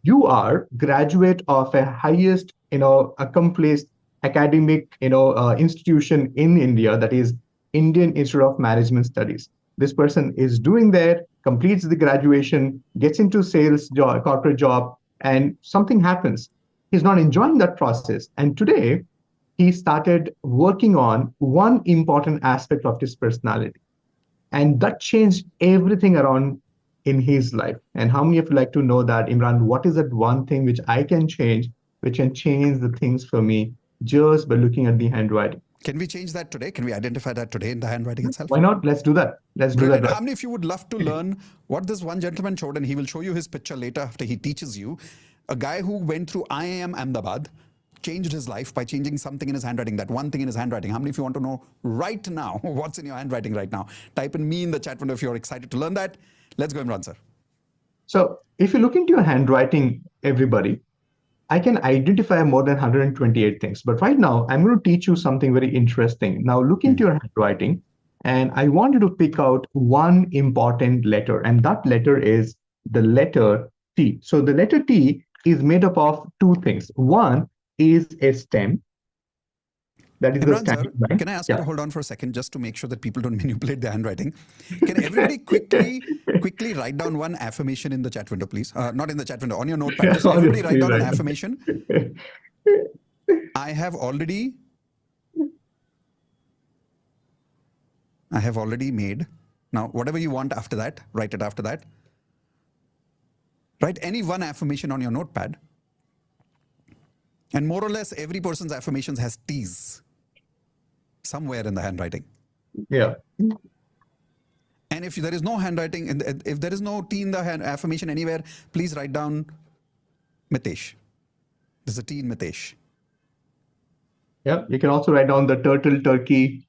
You are graduate of a highest, accomplished academic, institution in India, that is Indian Institute of Management Studies. This person is doing there, completes the graduation, gets into sales job, corporate job, and something happens. He's not enjoying that process. And today, he started working on one important aspect of his personality. And that changed everything around in his life. And how many of you like to know that, Imran, what is that one thing which I can change, which can change the things for me just by looking at the handwriting? Can we change that today? Can we identify that today in the handwriting itself? Why not? Let's do that. Let's do that. How many of you would love to learn what this one gentleman showed? And he will show you his picture later after he teaches you. A guy who went through IIM Ahmedabad, changed his life by changing something in his handwriting, that one thing in his handwriting. How many of you want to know right now what's in your handwriting right now? Type in me in the chat window if you're excited to learn that. Let's go, Imran sir. So if you look into your handwriting, everybody, I can identify more than 128 things. But right now, I'm going to teach you something very interesting. Now look into your handwriting, and I want you to pick out one important letter, and that letter is the letter T. So the letter T is made up of two things. One is a stem. That is Imran, the stem. sir, can I ask you to hold on for a second just to make sure that people don't manipulate their handwriting? Can everybody quickly write down one affirmation in the chat window, please? Not in the chat window, on your notepad. Just everybody write down an affirmation. I have already made. Now, whatever you want after that, write it after that. Write any one affirmation on your notepad. And more or less, every person's affirmations has T's somewhere in the handwriting. Yeah. And if there is no handwriting, if there is no T in the affirmation anywhere, please write down Mitesh. There's a T in Mitesh. Yeah. You can also write down the turtle, turkey.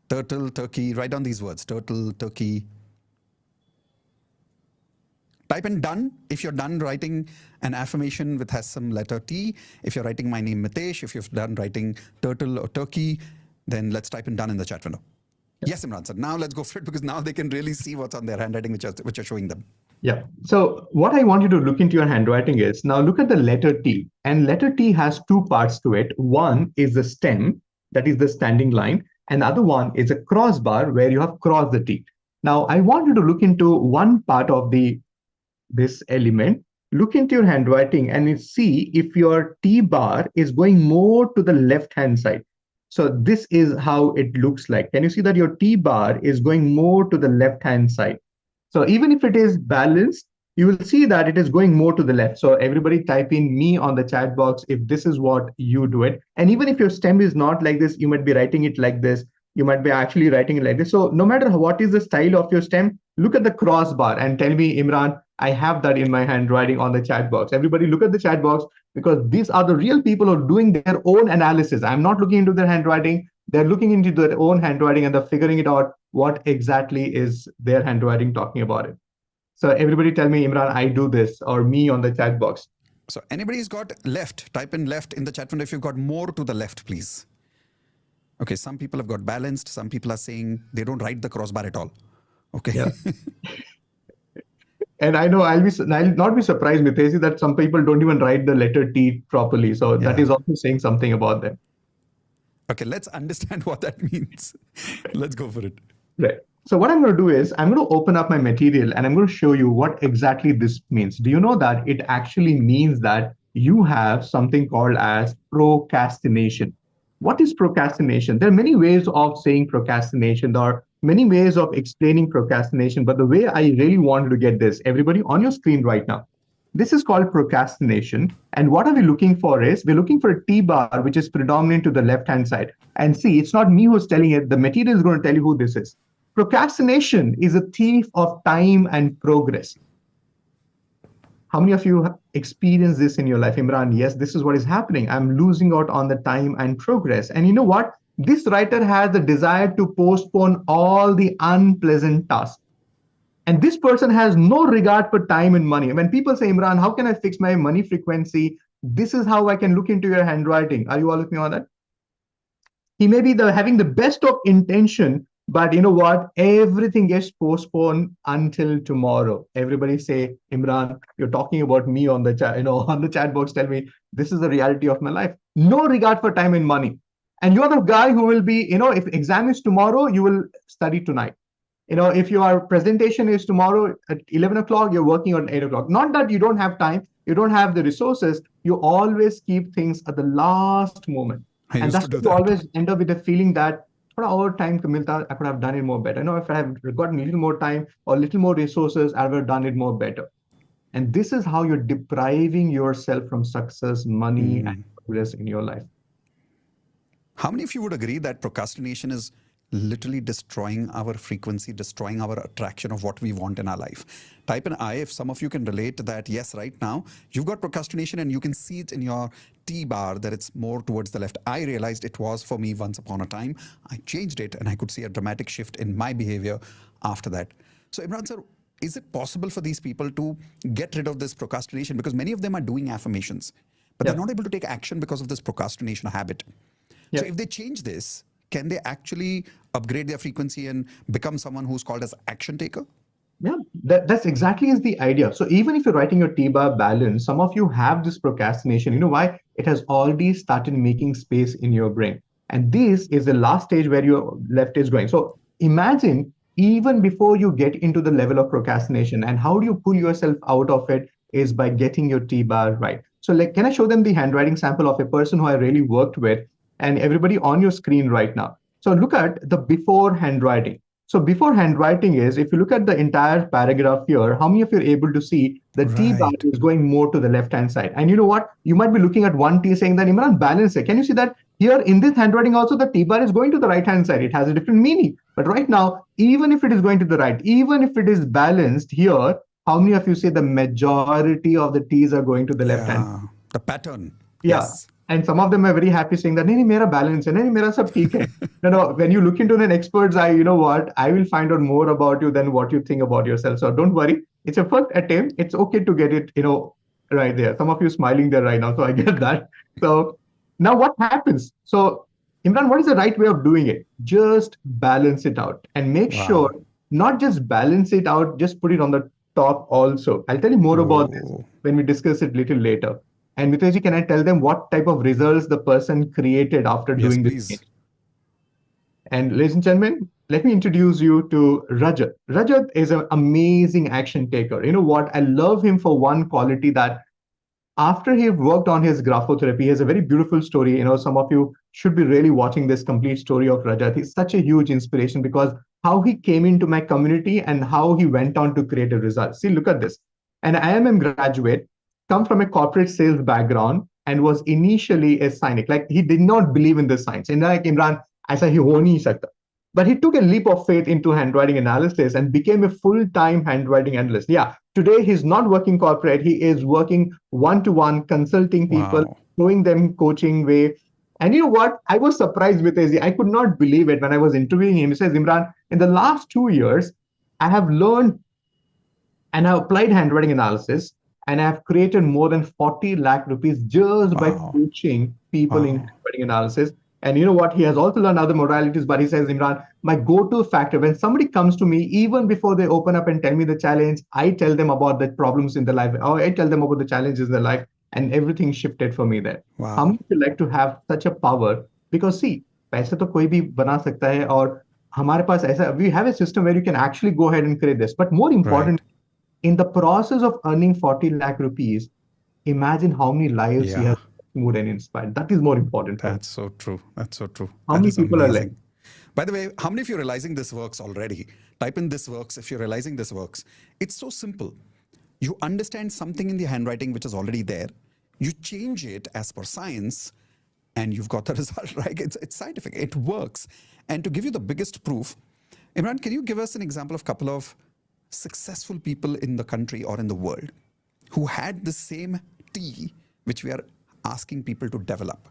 Turtle, turkey. Write down these words: turtle, turkey. Type in done if you're done writing an affirmation with has some letter T. If you're writing my name Mitesh, if you've done writing turtle or turkey, then let's type in done in the chat window. Yes, Imran sir. Now let's go for it because now they can really see what's on their handwriting, which are showing them. Yeah. So what I want you to look into your handwriting is now look at the letter T. And letter T has two parts to it. One is the stem, that is the standing line. And the other one is a crossbar where you have crossed the T. Now I want you to look into one part of this element. Look into your handwriting and you see if your T bar is going more to the left hand side. So this is how it looks like. Can you see that your T bar is going more to the left hand side? So even if it is balanced, you will see that it is going more to the left. So everybody type in me on the chat box if this is what you do it. And even if your stem is not like this, you might be writing it like this. You might be actually writing it like this. So no matter what is the style of your stem, look at the crossbar and tell me, Imran, I have that in my handwriting on the chat box. Everybody look at the chat box because these are the real people who are doing their own analysis. I'm not looking into their handwriting. They're looking into their own handwriting and they're figuring it out what exactly is their handwriting talking about it. So everybody tell me, Imran, I do this, or me on the chat box. So anybody's got left, type in left in the chat window if you've got more to the left, please. Okay, some people have got balanced. Some people are saying they don't write the crossbar at all. Okay. Yeah. And I know I'll not be surprised, Mitesh, that some people don't even write the letter T properly. So that is also saying something about them. Okay, let's understand what that means. Let's go for it. Right. So what I'm going to do is I'm going to open up my material and I'm going to show you what exactly this means. Do you know that it actually means that you have something called as procrastination? What is procrastination? There are many ways of saying procrastination. There are many ways of explaining procrastination, but the way I really wanted to get this, everybody on your screen right now, this is called procrastination. And what are we looking for is we're looking for a T bar, which is predominant to the left-hand side. And see, it's not me who's telling it. The material is going to tell you who this is. Procrastination is a thief of time and progress. How many of you experience this in your life, Imran? Yes, this is what is happening. I'm losing out on the time and progress. And you know what? This writer has the desire to postpone all the unpleasant tasks. And this person has no regard for time and money. When people say, Imran, how can I fix my money frequency? This is how I can look into your handwriting. Are you all with me on that? He may be having the best of intention, but you know what? Everything gets postponed until tomorrow. Everybody say, Imran, you're talking about me on the chat, on the chat box. Tell me, this is the reality of my life. No regard for time and money. And you're the guy who will be, if exam is tomorrow, you will study tonight. If your presentation is tomorrow at 11 o'clock, you're working on 8 o'clock. Not that you don't have time, you don't have the resources. You always keep things at the last moment. And that's why you always end up with a feeling that our time I could have done it more better. If I have gotten a little more time or a little more resources, I would have done it more better. And this is how you're depriving yourself from success, money, and progress in your life. How many of you would agree that procrastination is literally destroying our frequency, destroying our attraction of what we want in our life? Type in I if some of you can relate that, yes, right now, you've got procrastination and you can see it in your T bar that it's more towards the left. I realized it was for me once upon a time. I changed it and I could see a dramatic shift in my behavior after that. So Imran sir, is it possible for these people to get rid of this procrastination? Because many of them are doing affirmations, but they're not able to take action because of this procrastination habit. So if they change this, can they actually upgrade their frequency and become someone who's called as action taker? Yeah, that's exactly is the idea. So even if you're writing your T-bar balance, some of you have this procrastination. You know why? It has already started making space in your brain. And this is the last stage where your left is going. So imagine even before you get into the level of procrastination, and how do you pull yourself out of it is by getting your T-bar right. So can I show them the handwriting sample of a person who I really worked with? And everybody on your screen right now. So look at the before handwriting. So before handwriting is, if you look at the entire paragraph here, how many of you are able to see the T bar is going more to the left-hand side? And you know what? You might be looking at one T saying that, Imran, balance it. Can you see that Here in this handwriting also, the T bar is going to the right hand side. It has a different meaning. But right now, even if it is going to the right, even if it is balanced here, how many of you say the majority of the T's are going to the left hand? Yeah, the pattern. Yeah. Yes. And some of them are very happy saying that, नहीं मेरा balance है, नहीं मेरा सब ठीक है. When you look into an expert's eye, you know what? I will find out more about you than what you think about yourself. So don't worry. It's a first attempt. It's okay to get it, right there. Some of you smiling there right now, so I get that. So now what happens? So Imran, what is the right way of doing it? Just balance it out and make sure not just balance it out, just put it on the top also. I'll tell you more about this when we discuss it little later. And Mitesh, can I tell them what type of results the person created after doing this? Please. And ladies and gentlemen, let me introduce you to Rajat. Rajat is an amazing action taker. You know what? I love him for one quality that after he worked on his graphotherapy, he has a very beautiful story. Some of you should be really watching this complete story of Rajat. He's such a huge inspiration because how he came into my community and how he went on to create a result. See, look at this. An IMM graduate, come from a corporate sales background and was initially a cynic. Like he did not believe in this science. And like Imran, aisa hi ho nahi sakta. But he took a leap of faith into handwriting analysis and became a full-time handwriting analyst. Yeah, today he's not working corporate. He is working one-to-one, consulting people, showing them coaching way. And you know what? I was surprised with Izzy. I could not believe it when I was interviewing him. He says, Imran, in the last 2 years, I have learned and I applied handwriting analysis and I have created more than 40 lakh rupees just by coaching people in handwriting analysis. And you know what? He has also learned other modalities, but he says, Imran, my go-to factor, when somebody comes to me, even before they open up and tell me the challenge, I tell them about the problems in their life, or I tell them about the challenges in their life, and everything shifted for me there. How many would like to have such a power? Because see, पैसे तो कोई भी बना सकता है और हमारे पास ऐसा, we have a system where you can actually go ahead and create this. But more important, in the process of earning 40 lakh rupees, imagine how many lives he has moved and inspired. That is more important. That's so true. That's so true. How many people are like? By the way, how many of you are realizing this works already? Type in this works if you're realizing this works. It's so simple. You understand something in the handwriting which is already there. You change it as per science and you've got the result, right? It's scientific. It works. And to give you the biggest proof, Imran, can you give us an example of a couple of successful people in the country or in the world who had the same T which we are asking people to develop?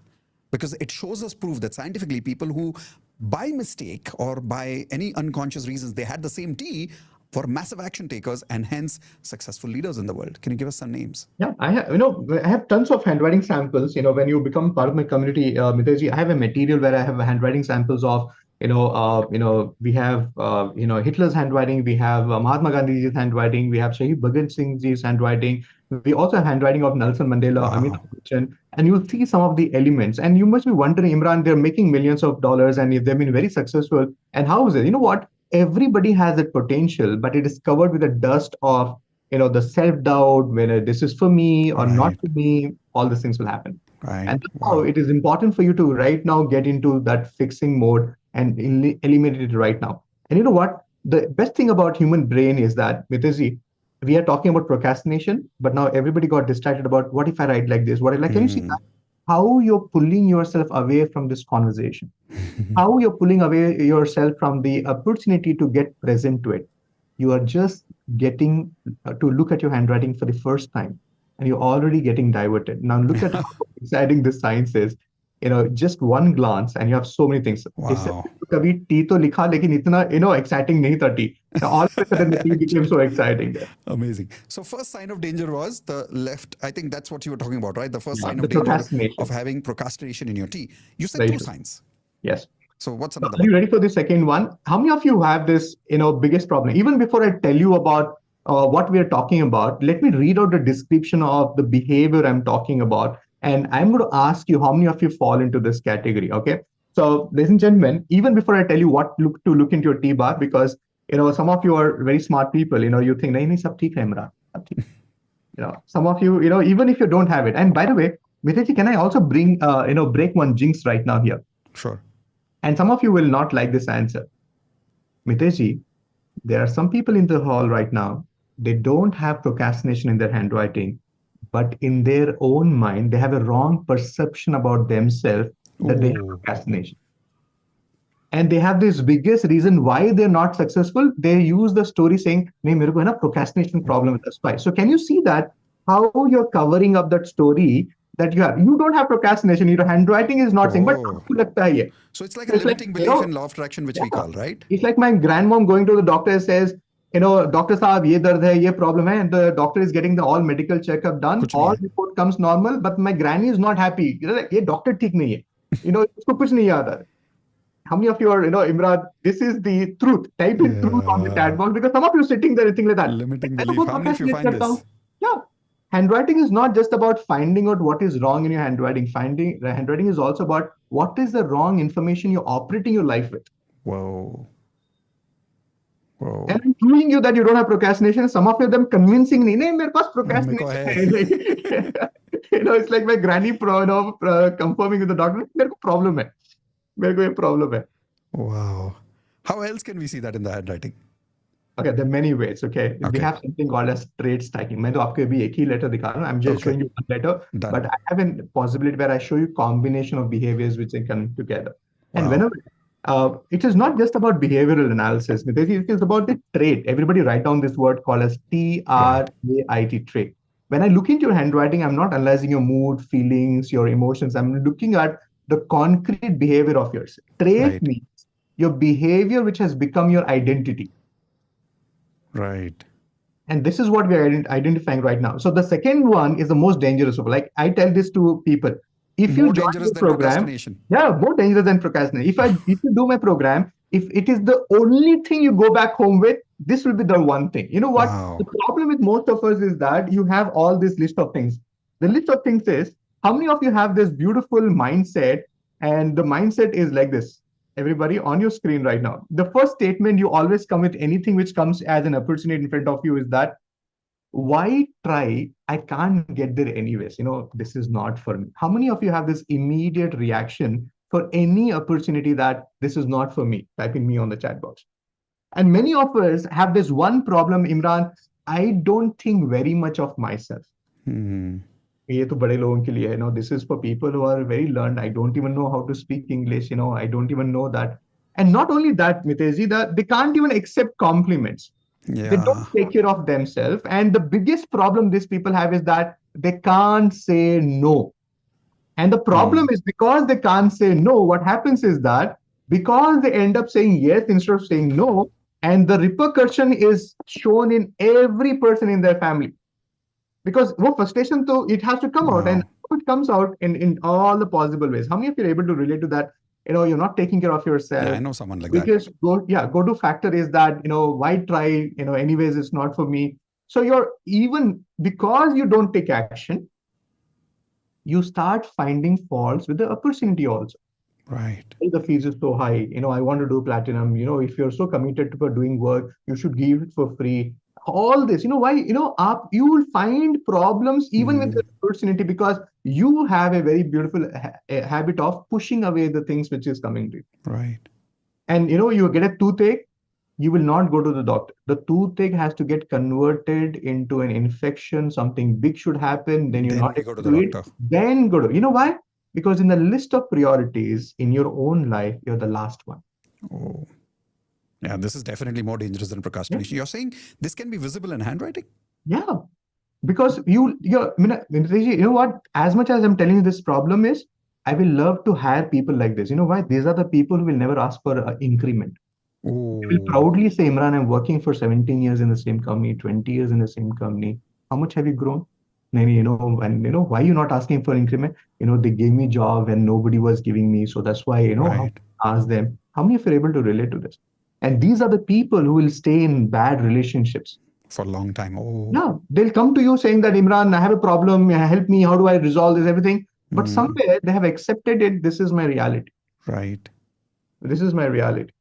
Because it shows us proof that scientifically people who by mistake or by any unconscious reasons, they had the same T for massive action takers and hence successful leaders in the world. Can you give us some names? Yeah, I have tons of handwriting samples. When you become part of my community, Mitesh, I have a material where I have handwriting samples of, we have, Hitler's handwriting, we have Mahatma Gandhi's handwriting, we have Shahid Bhagat Singh's handwriting. We also have handwriting of Nelson Mandela, Amitabh Bachchan, and you'll see some of the elements. And you must be wondering, Imran, they're making millions of dollars and they've been very successful. And how is it? You know what? Everybody has that potential, but it is covered with the dust of, the self-doubt, whether this is for me or not for me, all these things will happen. And now it is important for you to right now get into that fixing mode and eliminate it right now. And you know what? The best thing about human brain is that, Mitesh, we are talking about procrastination, but now everybody got distracted about what if I write like this? What if can you see that? How you're pulling yourself away from this conversation, how you're pulling away yourself from the opportunity to get present to it. You are just getting to look at your handwriting for the first time and you're already getting diverted. Now look at how exciting this science is. Just one glance and you have so many things. Kabhi tea to likha, lekin itna, exciting nahi tha tea. All of a sudden the tea became so exciting. Amazing. So first sign of danger was the left. I think that's what you were talking about, right? The first sign of danger of having procrastination in your tea. You said two signs. Yes. So what's another one? Are you ready for the second one? How many of you have this, biggest problem? Even before I tell you about what we are talking about, let me read out the description of the behavior I'm talking about. And I'm going to ask you how many of you fall into this category, okay? So, ladies and gentlemen, even before I tell you what to look into your T-bar, because, some of you are very smart people, you think, nahi, sab theek hai, Imran. Some of you, even if you don't have it. And by the way, Mitesh, can I also break one jinx right now here? Sure. And some of you will not like this answer. Mitesh, there are some people in the hall right now, they don't have procrastination in their handwriting, but in their own mind, they have a wrong perception about themselves that they have Oh. procrastination. And they have this biggest reason why they're not successful. They use the story saying, "Nahi, mere ko hai na procrastination problem, that's why." So can you see that how you're covering up that story that you have? You don't have procrastination. Your handwriting is not saying, but Oh. aapko lagta hai ye. So it's like So a it's like, limiting belief in law of attraction, which we yeah, call, right? it's like my grandmom going to the doctor and says, doctor साहब ये दर्द है, ये problem है, and the doctor is getting the all medical checkup done, कुछ नहीं all है. report comes normal, but my granny is not happy. ये doctor ठीक नहीं है. इसको कुछ नहीं याद है. How many of you are, Imran, this is the truth. Type in truth on the chat box, because some of you sitting there and think like that. Limiting मैं तो belief. बहुत How many of you procrastinate find करता हूँ. this? Yeah. Handwriting is not just about finding out what is wrong in your handwriting. Handwriting is also about what is the wrong information you're operating your life with. Whoa. Whoa. And I'm proving you that you don't have procrastination. Some of them convincing me, "नहीं, मेरे पास मेरे को procrastination है." है." It's like my granny confirming with the doctor, मेरे को problem है. मेरे को ये problem है. Wow. How else can we see that in the handwriting? Okay, there are many ways. Okay, we Okay. have something called as trait stacking. मैं तो आपको अभी एक ही letter दिखा रहा हूँ. I'm just Okay. showing you one letter, Done. but I have a possibility where I show you combination of behaviors which they come together. And Wow. whenever it is not just about behavioral analysis, Mitesh, it is about the trait. Everybody write down this word called as TRAIT, trait. When I look into your handwriting, I'm not analyzing your mood, feelings, your emotions. I'm looking at the concrete behavior of yours. Trait Right. means your behavior which has become your identity. Right. And this is what we are identifying right now. So the second one is the most dangerous. Like I tell this to people, if you More join dangerous the than program, procrastination. yeah, more dangerous than procrastination. If you do my program, if it is the only thing you go back home with, this will be the one thing. You know what? Wow. The problem with most of us is that you have all this list of things. The list of things is, how many of you have this beautiful mindset, and the mindset is like this? Everybody on your screen right now. The first statement you always come with anything which comes as an opportunity in front of you is that, why try? I can't get there anyways. This is not for me. How many of you have this immediate reaction for any opportunity that this is not for me? Typing me on the chat box. And many of us have this one problem, Imran. I don't think very much of myself. ये तो बड़े लोगों के लिए है. This is for people who are very learned. I don't even know how to speak English. I don't even know that. And not only that, Mitesh, that they can't even accept compliments. Yeah. They don't take care of themselves. And the biggest problem these people have is that they can't say no. And the problem is, because they can't say no, what happens is that because they end up saying yes instead of saying no, and the repercussion is shown in every person in their family. Because frustration, so it has to come out, and it comes out in all the possible ways. How many of you are able to relate to that? You're not taking care of yourself. Yeah, I know someone like that. Biggest go to factor is that, why try? Anyways, it's not for me. So you're, even because you don't take action, you start finding faults with the opportunity also. Right. The fees is so high. I want to do platinum. If you're so committed to doing work, you should give it for free. All this, why? You will find problems even with the opportunity, because you have a very beautiful habit of pushing away the things which is coming to you. Right. And you get a toothache, you will not go to the doctor. The toothache has to get converted into an infection. Something big should happen. Then you're Then not we go to able the do it. doctor. Then go to. You know why? Because in the list of priorities in your own life, you're the last one. Oh. Yeah, this is definitely more dangerous than procrastination. You're saying this can be visible in handwriting? Yeah. Because you know what? As much as I'm telling you this problem is, I will love to hire people like this. You know why? These are the people who will never ask for an increment. Oh. They will proudly say, Imran, I'm working for 17 years in the same company, 20 years in the same company. How much have you grown? Maybe, why are you not asking for increment? They gave me job when nobody was giving me. So that's why, Right. ask them. How many of you are able to relate to this? And these are the people who will stay in bad relationships. For a long time. Oh. Yeah, they'll come to you saying that, Imran, I have a problem. Help me. How do I resolve this? Everything. But somewhere they have accepted it. This is my reality. Right. This is my reality.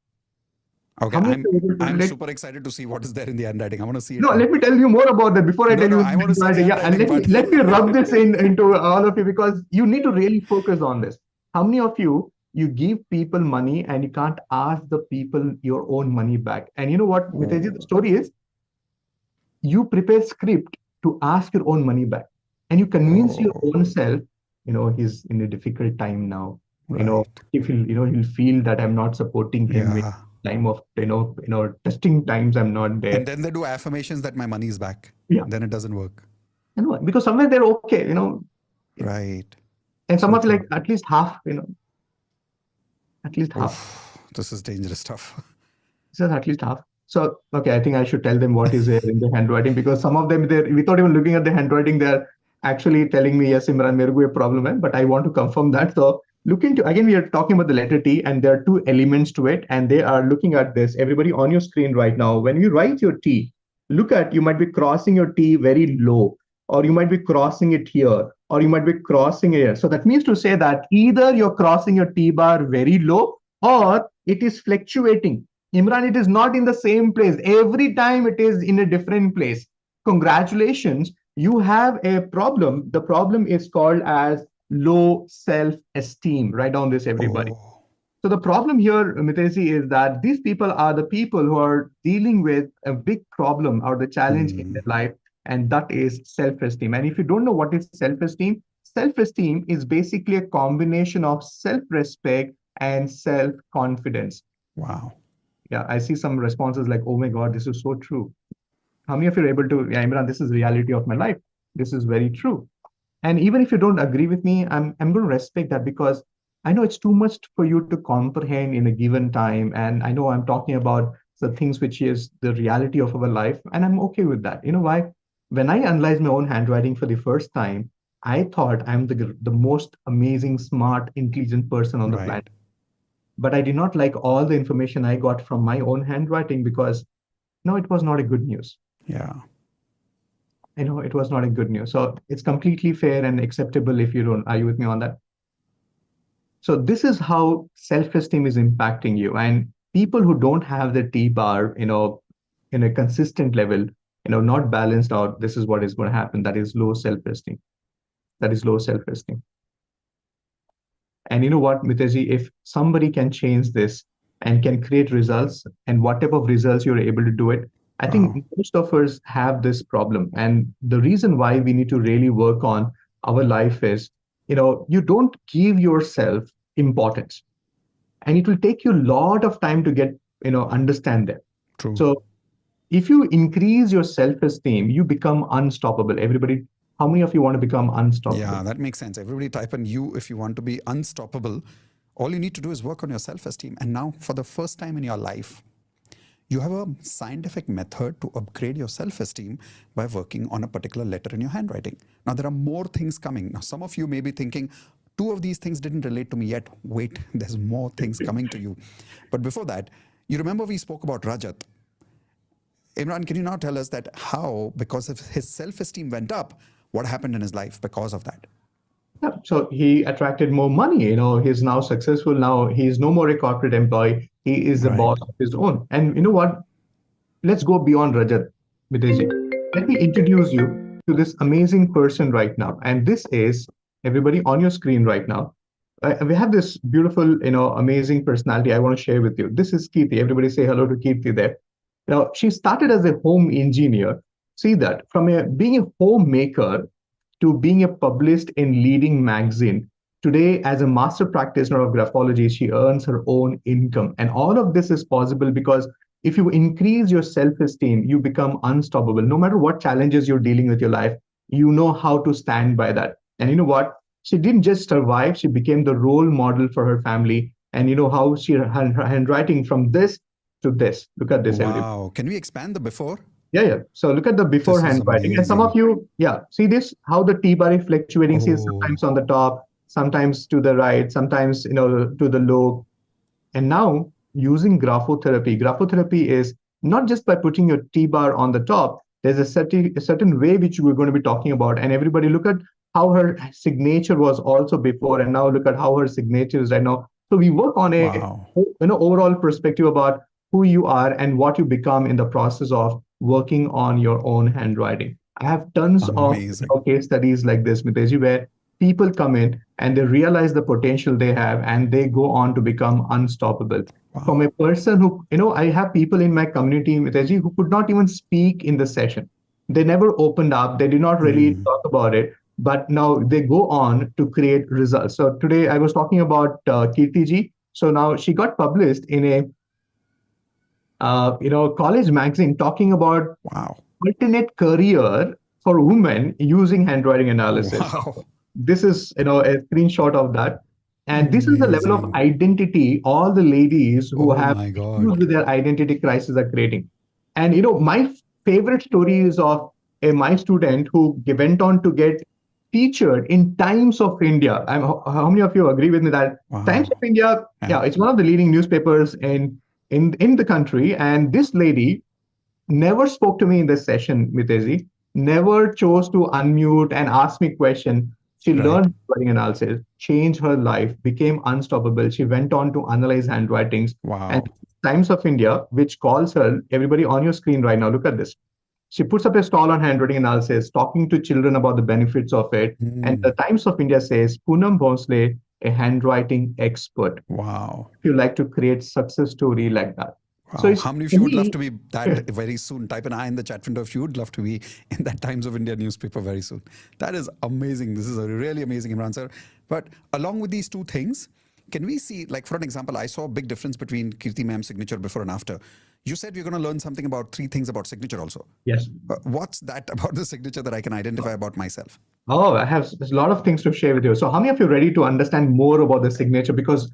Okay, How many of you are able to I'm relate? super excited to see what is there in the handwriting. I want to see it. No, now. let me tell you more about that before I No, tell no, you. I want to see the Yeah, and handwriting let me rub this into all of you, because you need to really focus on this. How many of you give people money and you can't ask the people your own money back? And you know what, Mitesh, the story is, you prepare script to ask your own money back, and you convince your own self, he's in a difficult time now. Right. He'll feel that I'm not supporting him in Yeah. time of, testing times, I'm not And there. then they do affirmations that my money is back. Yeah. Then it doesn't work. Because somewhere they're okay, Right. and some So of like true. at least half, at least half. Oof, this is dangerous stuff. Just at least half. So, okay, I think I should tell them what is there in the handwriting, because some of them, they're without even looking at the handwriting, they're actually telling me, yes, Imran, mere ko ye problem hai, but I want to confirm that. So, look into, again, we are talking about the letter T, and there are two elements to it, and they are looking at this. Everybody on your screen right now, when you write your T, you might be crossing your T very low, or you might be crossing it here, or you might be crossing it here. So, that means to say that either you're crossing your T bar very low, or it is fluctuating. Imran, it is not in the same place. Every time it is in a different place. Congratulations, you have a problem. The problem is called as low self-esteem. Write down this, everybody. Oh, So the problem here, Mitezi, is that these people are the people who are dealing with a big problem or the challenge in their life, and that is self-esteem. And if you don't know what is self-esteem is basically a combination of self-respect and self-confidence. wow. Yeah, I see some responses like, oh my God, this is so true. How many of you are able to, yeah, Imran, this is reality of my life. This is very true. And even if you don't agree with me, I'm going to respect that, because I know it's too much for you to comprehend in a given time. And I know I'm talking about the things which is the reality of our life. And I'm okay with that. You know why? When I analyzed my own handwriting for the first time, I thought I'm the most amazing, smart, intelligent person on the Right. planet. But I did not like all the information I got from my own handwriting, because no, it was not a good news. Yeah. It was not a good news. So it's completely fair and acceptable if you don't. Are you with me on that? So this is how self-esteem is impacting you. And people who don't have the T bar, in a consistent level, not balanced out, this is what is going to happen. That is low self-esteem. That is low self-esteem. And you know what, Miteji, if somebody can change this and can create results, and what type of results you're able to do it, I think Wow. most of us have this problem. And the reason why we need to really work on our life is, you don't give yourself importance. And it will take you a lot of time to get, understand that. True. So if you increase your self-esteem, you become unstoppable. Everybody, how many of you want to become unstoppable? Yeah, that makes sense. Everybody type in you if you want to be unstoppable. All you need to do is work on your self-esteem. And now, for the first time in your life, you have a scientific method to upgrade your self-esteem by working on a particular letter in your handwriting. Now, there are more things coming. Now, some of you may be thinking, two of these things didn't relate to me yet. Wait, there's more things coming to you. But before that, you remember we spoke about Rajat. Imran, can you now tell us that how, because of his self-esteem went up, what happened in his life because of that? Yeah, so he attracted more money. He's now successful. Now he's no more a corporate employee. He is the Right. boss of his own. And you know what? Let's go beyond Rajat, Miteji. Let me introduce you to this amazing person right now. And this is everybody on your screen right now. We have this beautiful, amazing personality I want to share with you. This is Kirti. Everybody say hello to Kirti there. She started as a home engineer. See that from being a homemaker to being a published in leading magazine. Today, as a master practitioner of graphology, she earns her own income. And all of this is possible because if you increase your self-esteem, you become unstoppable. No matter what challenges you're dealing with your life, you know how to stand by that. And you know what? She didn't just survive, she became the role model for her family. And you know how her handwriting from this to this. Look at this, everybody. Wow. Can we expand the before? Yeah. So look at the before This is handwriting. And some of amazing. you, yeah, see this, how the T-bar is fluctuating. See, sometimes Oh, on the top, sometimes to the right, sometimes, to the low. And now using graphotherapy. Graphotherapy is not just by putting your T-bar on the top, there's a certain way which we're going to be talking about. And everybody look at how her signature was also before, and now look at how her signature is right now. So we work on a wow. overall perspective about who you are and what you become in the process of working on your own handwriting. I have tons of Amazing. case studies like this, Mitesh, where people come in and they realize the potential they have and they go on to become unstoppable. From a Wow. person who, I have people in my community, Mitesh, who could not even speak in the session. They never opened up. They did not really talk about it. but now they go on to create results. So today I was talking about Kirti ji. So now she got published in a college magazine talking about Wow. alternate career for women using handwriting analysis. Wow. This is a screenshot of that, and this is the level of Amazing. identity all the ladies who Oh have my issues God. with their identity crisis are creating. And my favorite story is of my student who went on to get featured in Times of India. How many of you agree with me that Times Wow. of India, Yeah. yeah, it's one of the leading newspapers in the country, and this lady never spoke to me in this session, Mitezi, never chose to unmute and ask me question. She Right. learned writing analysis, changed her life, became unstoppable. She went on to analyze handwritings. And Wow. Times of India, which calls her, everybody on your screen right now, look at this. She puts up a stall on handwriting analysis, talking to children about the benefits of it. And the Hmm. Times of India says, Poonam Bhonsle, a handwriting expert. Wow. If you like to create success story like that. So Wow. it's How many of for you would love me, to be that very soon? Type an I in the chat window if you would love to be in that Times of India newspaper very soon. That is amazing. This is a really amazing, Imran sir. But along with these two things, can we see, like for an example, I saw a big difference between Kirti ma'am's signature before and after. You said we're going to learn something about three things about signature also. yes. What's that about the signature that I can identify about myself? Oh, I have a lot of things to share with you. So, how many of you are ready to understand more about the signature? Because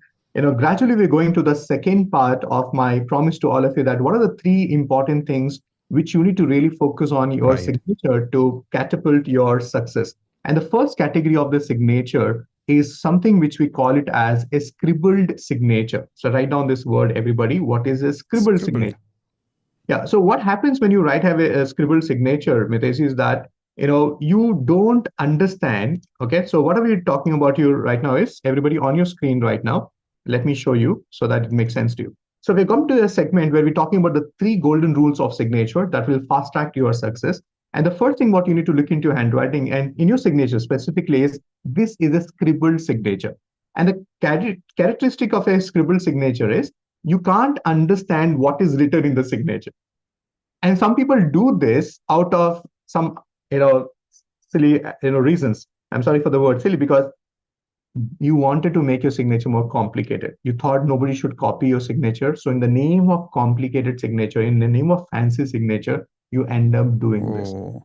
gradually we're going to the second part of my promise to all of you that what are the three important things which you need to really focus on your Right. signature to catapult your success. And the first category of the signature is something which we call it as a scribbled signature. So, write down this word, everybody. What is a scribbled Scribbled. signature? Yeah. So what happens when you have a scribbled signature, Mitesh, is that you don't understand. Okay. So what are we talking about here right now is everybody on your screen right now. Let me show you so that it makes sense to you. So we come to a segment where we're talking about the three golden rules of signature that will fast track your success. And the first thing what you need to look into handwriting and in your signature specifically is this is a scribbled signature. And the characteristic of a scribbled signature is you can't understand what is written in the signature. And some people do this out of some, silly, reasons. I'm sorry for the word silly because you wanted to make your signature more complicated. You thought nobody should copy your signature. So in the name of complicated signature, in the name of fancy signature, you end up doing this. Oh.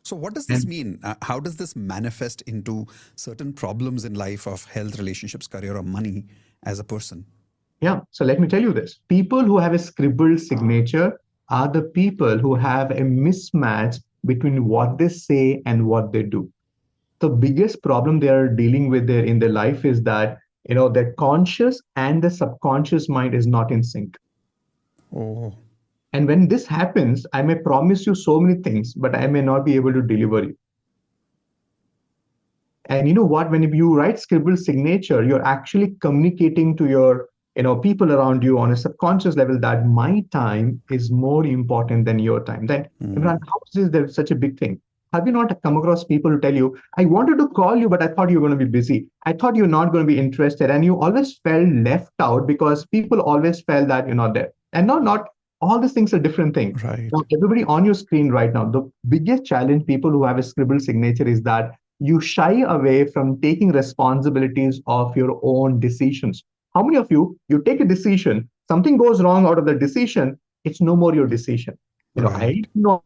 So what does this And mean? How does this manifest into certain problems in life of health, relationships, career, or money as a person? yeah, so let me tell you this. People who have a scribbled signature are the people who have a mismatch between what they say and what they do. The biggest problem they are dealing with there in their life is that their conscious and the subconscious mind is not in sync. Oh, And when this happens, I may promise you so many things, but I may not be able to deliver you. And you know what? When you write scribbled signature, you're actually communicating to your people around you on a subconscious level that my time is more important than your time. Then Imran, how is there such a big thing? Have you not come across people who tell you, I wanted to call you, but I thought you were going to be busy. I thought you're not going to be interested. And you always felt left out because people always felt that you're not there. And no, not all these things are different things. right. Now, everybody on your screen right now, the biggest challenge people who have a scribbled signature is that you shy away from taking responsibilities of your own decisions. How many of you take a decision, something goes wrong out of the decision, it's no more your decision. I Right. know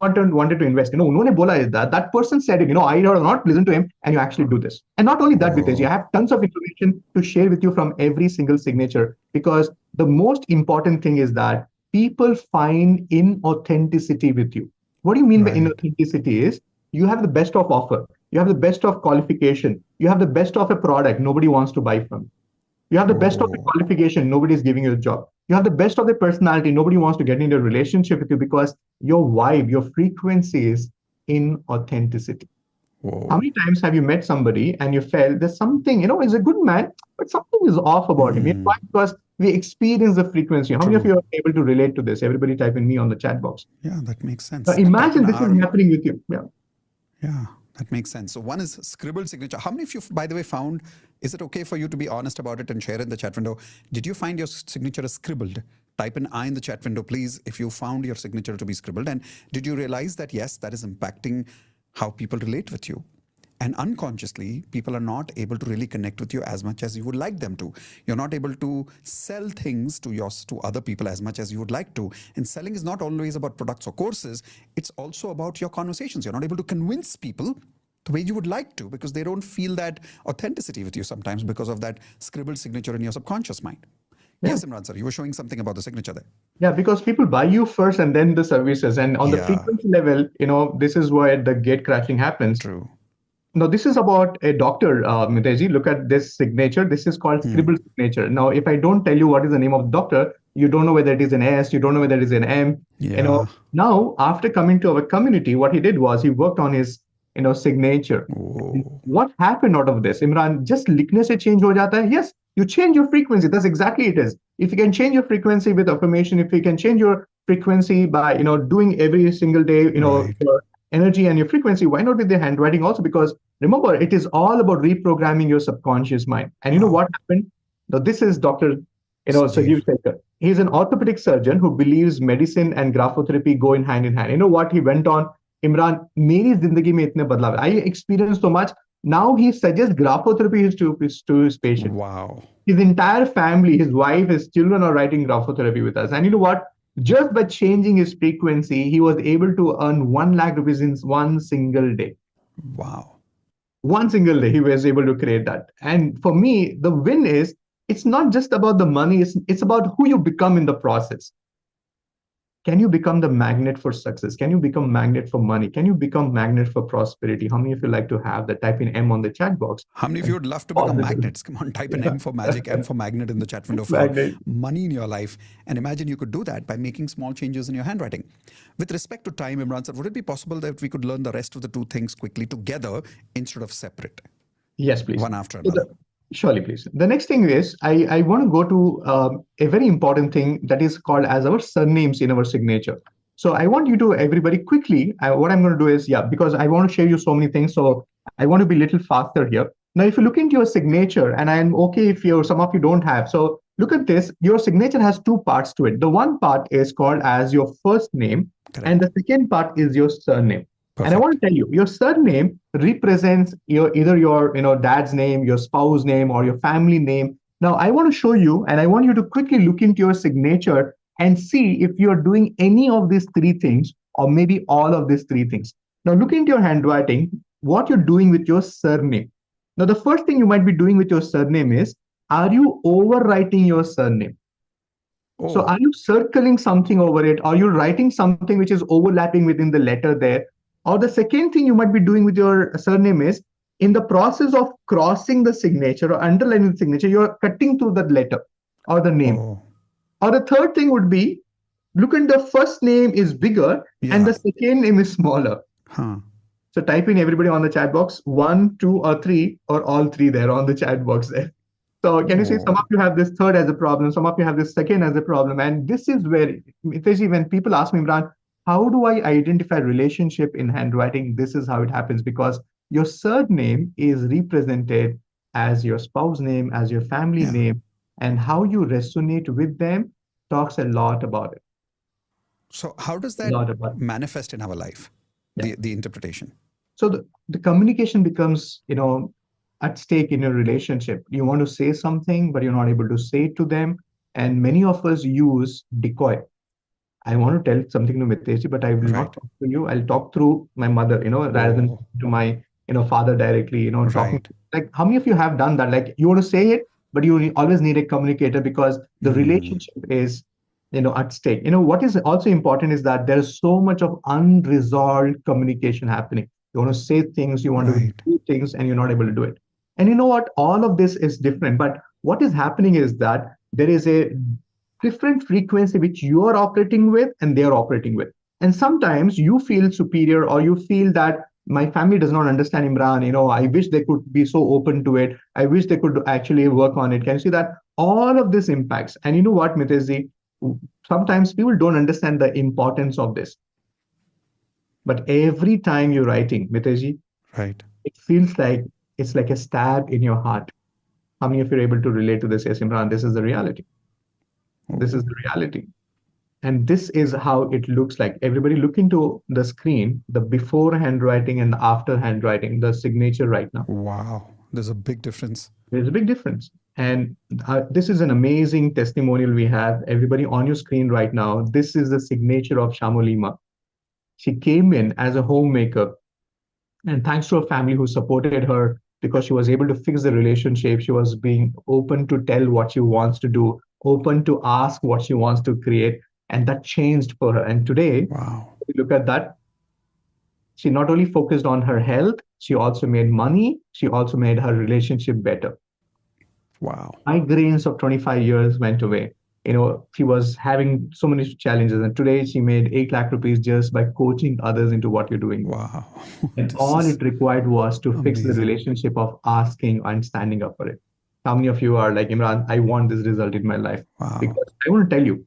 wanted to invest. उन्होंने बोला is that person said it. I have not listened to him, and you actually do this. And not only that, Vitesh, Oh, I have tons of information to share with you from every single signature because the most important thing is that people find inauthenticity with you. What do you mean by right. inauthenticity is you have the best of offer, you have the best of qualification, you have the best of a product nobody wants to buy from. You have the best of the Oh, qualification, nobody is giving you a job. You have the best of the personality, nobody wants to get into a relationship with you because your vibe, your frequency is in authenticity. How whoa. many times have you met somebody and you felt there's something, he's a good man, but something is off about him? Why? Because we experience the frequency. How many of True. you are able to relate to this? Everybody type in me on the chat box. Yeah, that makes Now sense. Type imagine in this is R. happening with you. Yeah. Yeah, that makes sense. So one is scribbled signature. How many of you, by the way, found, is it okay for you to be honest about it and share in the chat window? Did you find your signature is scribbled? Type in I in the chat window, please, if you found your signature to be scribbled. And did you realize that, yes, that is impacting how people relate with you. And unconsciously, people are not able to really connect with you as much as you would like them to. You're not able to sell things to other people as much as you would like to. And selling is not always about products or courses. It's also about your conversations. You're not able to convince people the way you would like to because they don't feel that authenticity with you sometimes because of that scribbled signature in your subconscious mind. Yeah. Yes, Imran sir, you were showing something about the signature there. Yeah, because people buy you first and then the services. And on the Yeah. frequency level, this is where the gate crashing happens. True. Now, this is about a doctor, Mitesh. Look at this signature. This is called scribble signature. Now, if I don't tell you what is the name of the doctor, you don't know whether it is an S, you don't know whether it is an M. Yeah. Now, after coming to our community, what he did was he worked on his, signature. Whoa. What happened out of this, Imran? Just likhne se change ho jata hai? Yes, you change your frequency. That's exactly it is. If you can change your frequency with affirmation, if you can change your frequency by, doing every single day, Right. your energy and your frequency, why not with the handwriting also? Because remember, it is all about reprogramming your subconscious mind. And you know what happened? Now, this is Dr. Sanjeev Shekhar. He's an orthopedic surgeon who believes medicine and graphotherapy go in hand in hand. You know what he went on? Imran, मेरी जिंदगी में इतने बदलाव. I experienced so much. Now he suggests graphotherapy to his patient. Wow. His entire family, his wife, his children are writing graphotherapy with us. And you know what? Just by changing his frequency, he was able to earn 1 lakh rupees in one single day. Wow. One single day, he was able to create that. And for me, the win is it's not just about the money, it's about who you become in the process. Can you become the magnet for success? Can you become magnet for money? Can you become magnet for prosperity? How many of you like to have that? Type in M on the chat box. How many of you would love to become magnets? Come on, type in M for magic, M for magnet in the chat window for Magnet. money in your life. And imagine you could do that by making small changes in your handwriting. With respect to time, Imran sir, would it be possible that we could learn the rest of the two things quickly together instead of separate? Yes, please. One after another. Surely, please. The next thing is I want to go to a very important thing that is called as our surnames in our signature. So I want you to, everybody, quickly, what I'm going to do is, because I want to share you so many things, so I want to be a little faster here. Now, if you look into your signature, and I'm okay if some of you don't have, so look at this, your signature has two parts to it. The one part is called as your first name, and the second part is your surname. Perfect. And I want to tell you, your surname represents either your dad's name, your spouse name, or your family name. Now, I want to show you, and I want you to quickly look into your signature and see if you're doing any of these three things, or maybe all of these three things. Now, look into your handwriting, what you're doing with your surname. Now, the first thing you might be doing with your surname is, are you overwriting your surname? Oh. So are you circling something over it? Are you writing something which is overlapping within the letter there? Or the second thing you might be doing with your surname is, in the process of crossing the signature or underlining the signature, you're cutting through that letter or the name. Oh. Or the third thing would be, look at the first name is bigger and the second name is smaller. Huh. So type in, everybody, on the chat box, 1, 2, or 3, or all three there on the chat box there. So can you see, some of you have this third as a problem, some of you have this second as a problem. And this is where, Mitesh, when people ask me, Imran, how do I identify relationship in handwriting? This is how it happens, because your surname is represented as your spouse name, as your family name, and how you resonate with them talks a lot about it. So how does that manifest in our life, the interpretation? So the communication becomes, at stake in your relationship. You want to say something, but you're not able to say it to them. And many of us use decoy. I want to tell something to Mitesh, but I will not talk to you. I'll talk through my mother, rather than to my, father directly, talking. Like, how many of you have done that? Like, you want to say it, but you always need a communicator because the relationship is, at stake. What is also important is that there's so much of unresolved communication happening. You want to say things, you want to do things, and you're not able to do it. And you know what? All of this is different. But what is happening is that there is a different frequency which you are operating with and they are operating with. And sometimes you feel superior, or you feel that my family does not understand Imran. I wish they could be so open to it. I wish they could actually work on it. Can you see that? All of this impacts. And you know what, Mitesh, sometimes people don't understand the importance of this. But every time you're writing, Mitesh, it feels like it's like a stab in your heart. How many of you are able to relate to this? Yes, Imran, this is the reality. This is the reality. And this is how it looks like. Everybody look into the screen, the before handwriting and the after handwriting, the signature right now. Wow, there's a big difference. There's a big difference. And this is an amazing testimonial we have. Everybody on your screen right now, this is the signature of Shamolima. She came in as a homemaker, and thanks to her family who supported her because she was able to fix the relationship. She was being open to tell what she wants to do, open to ask what she wants to create. And that changed for her. And today, Wow. look at that. She not only focused on her health, she also made money. She also made her relationship better. Wow. Migraines of 25 years went away. She was having so many challenges, and today she made 8 lakh rupees just by coaching others into what you're doing. Wow. And This all is it required was to fix the amazing. relationship of asking and standing up for it. How many of you are like, Imran, I want this result in my life? Wow. Because I want to tell you,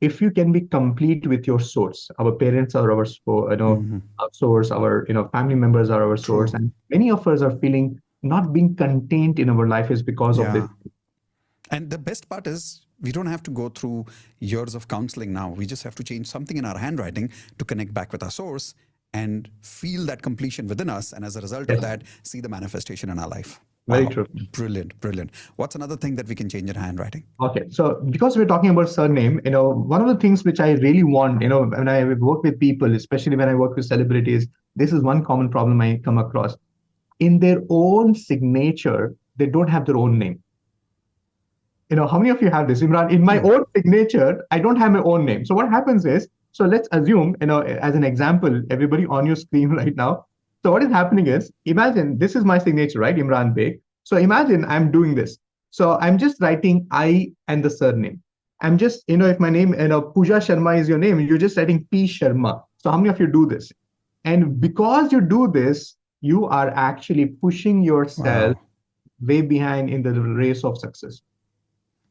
if you can be complete with your source, our parents are our our source, our family members are our source, True. and many of us are feeling not being contained in our life is because of this. And the best part is we don't have to go through years of counseling now. We just have to change something in our handwriting to connect back with our source and feel that completion within us. And as a result of that, see the manifestation in our life. Very Wow. true. Brilliant, brilliant. What's another thing that we can change in handwriting? Okay, so because we're talking about surname, one of the things which I really want, when I work with people, especially when I work with celebrities, this is one common problem I come across. In their own signature, they don't have their own name. How many of you have this? Imran, in my own signature, I don't have my own name. So what happens is, so let's assume, as an example, everybody on your screen right now. So what is happening is, imagine this is my signature, right? Imran Baig. So imagine I'm doing this. So I'm just writing I and the surname. I'm just, if my name, Pooja Sharma is your name, you're just writing P Sharma. So how many of you do this? And because you do this, you are actually pushing yourself way behind in the race of success.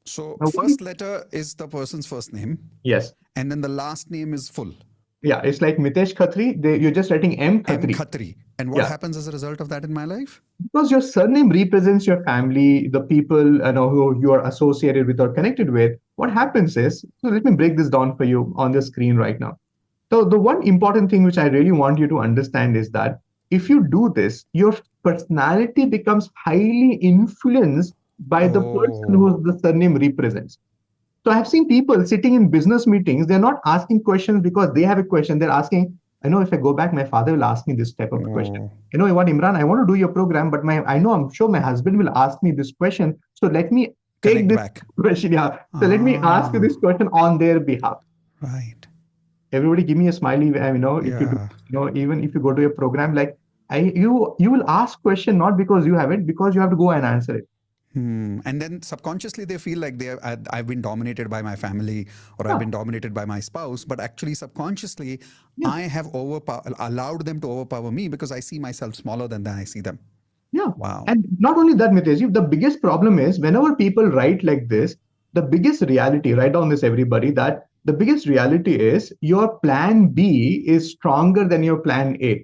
So Now, first letter is the person's first name. Yes. And then the last name is full. Yeah, it's like Mitesh Khatri. You're just writing M M. Khatri. Khatri. And what happens as a result of that in my life? Because your surname represents your family, the people who you are associated with or connected with. What happens is, so let me break this down for you on the screen right now. So the one important thing which I really want you to understand is that if you do this, your personality becomes highly influenced by the person who the surname represents. So I've seen people sitting in business meetings, they're not asking questions because they have a question. They're asking, if I go back, my father will ask me this type of question. You know what, Imran, I want to do your program, but I'm sure my husband will ask me this question. So let me take this question. Yeah. So let me ask you this question on their behalf. Right. Everybody give me a smiley. If you do, even if you go to a program, like you will ask question not because you have it, because you have to go and answer it. And then subconsciously they feel like I've been dominated by my family or I've been dominated by my spouse, but actually subconsciously I have allowed them to overpower me because I see myself smaller than I see them. Yeah. Wow. And not only that, Mitesh, the biggest problem is whenever people write like this, the biggest reality, write down this everybody, that the biggest reality is your plan B is stronger than your plan A.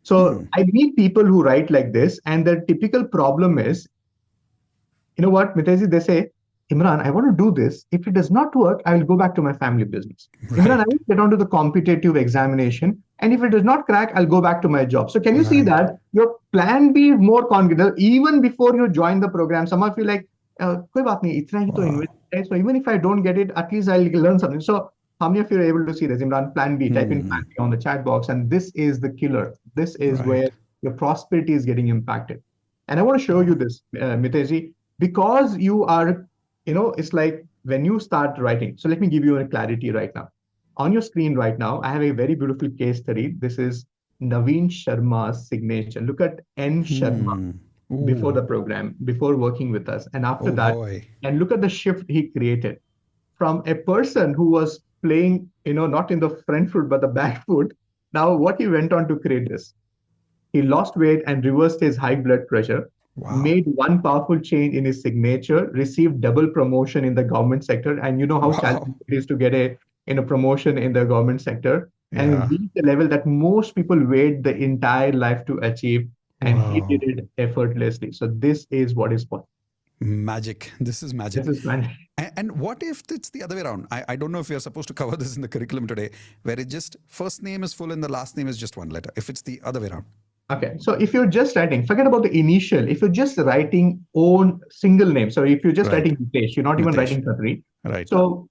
So I meet people who write like this, and the typical problem is, you know what, Mitesh, they say, Imran, I want to do this. If it does not work, I will go back to my family business. Right. Imran, I will get onto the competitive examination. And if it does not crack, I'll go back to my job. So can you see that your plan B is more confident even before you join the program? Some of you like, koi baat nahi, itna hi to invest hai. So even if I don't get it, at least I'll learn something. So how many of you are able to see this? Imran, plan B, type in plan B on the chat box. And this is the killer. This is where your prosperity is getting impacted. And I want to show you this, Mitesh, because you are, it's like when you start writing. So let me give you a clarity right now. On your screen right now, I have a very beautiful case study. This is Naveen Sharma's signature. Look at N. Sharma before the program, before working with us. And after that, and look at the shift he created from a person who was playing, not in the front foot, but the back foot. Now, what he went on to create this. He lost weight and reversed his high blood pressure. Made one powerful change in his signature, received double promotion in the government sector. And you know how challenging it is to get a promotion in the government sector, and reach the level that most people wait the entire life to achieve. And he did it effortlessly. So this is what is possible. Magic. This is magic. This is magic. And what if it's the other way around? I don't know if we are supposed to cover this in the curriculum today, where it just first name is full and the last name is just one letter. If it's the other way around. Okay, so if you're just writing, forget about the initial. If you're just writing own single name, so if you're just writing Mitesh, you're not even Mitesh. writing Khatri. Right. So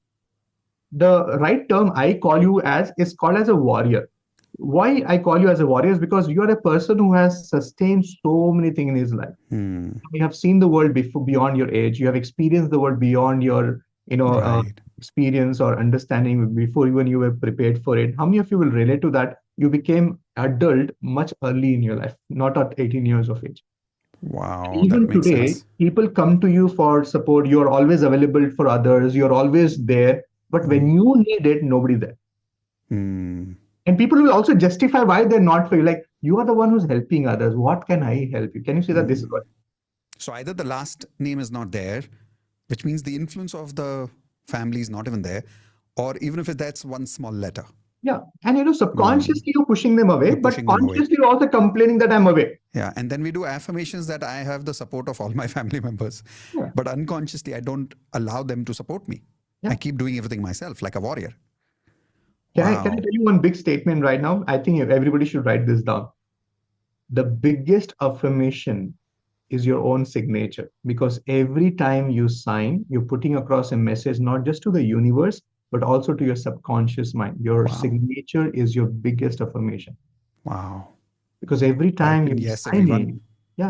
the right term I call you as is called as a warrior. Why I call you as a warrior is because you are a person who has sustained so many things in his life. You have seen the world before beyond your age. You have experienced the world beyond your, experience or understanding before even you were prepared for it. How many of you will relate to that? You became adult much early in your life, not at 18 years of age. Wow. Even that makes today, sense. people come to you for support. You're always available for others. You're always there. But when you need it, nobody's there. And people will also justify why they're not for you. Like, you are the one who's helping others. What can I help you? Can you say that this is what? So either the last name is not there, which means the influence of the family is not even there, or even if that's one small letter. Yeah. And subconsciously you're pushing them away, but pushing them away. consciously you're also complaining that I'm away. Yeah. And then we do affirmations that I have the support of all my family members. Yeah. But unconsciously, I don't allow them to support me. Yeah. I keep doing everything myself, like a warrior. Can I tell you one big statement right now? I think everybody should write this down. The biggest affirmation is your own signature, because every time you sign, you're putting across a message, not just to the universe, but also to your subconscious mind. Your signature is your biggest affirmation. Wow. Because every time you sign in,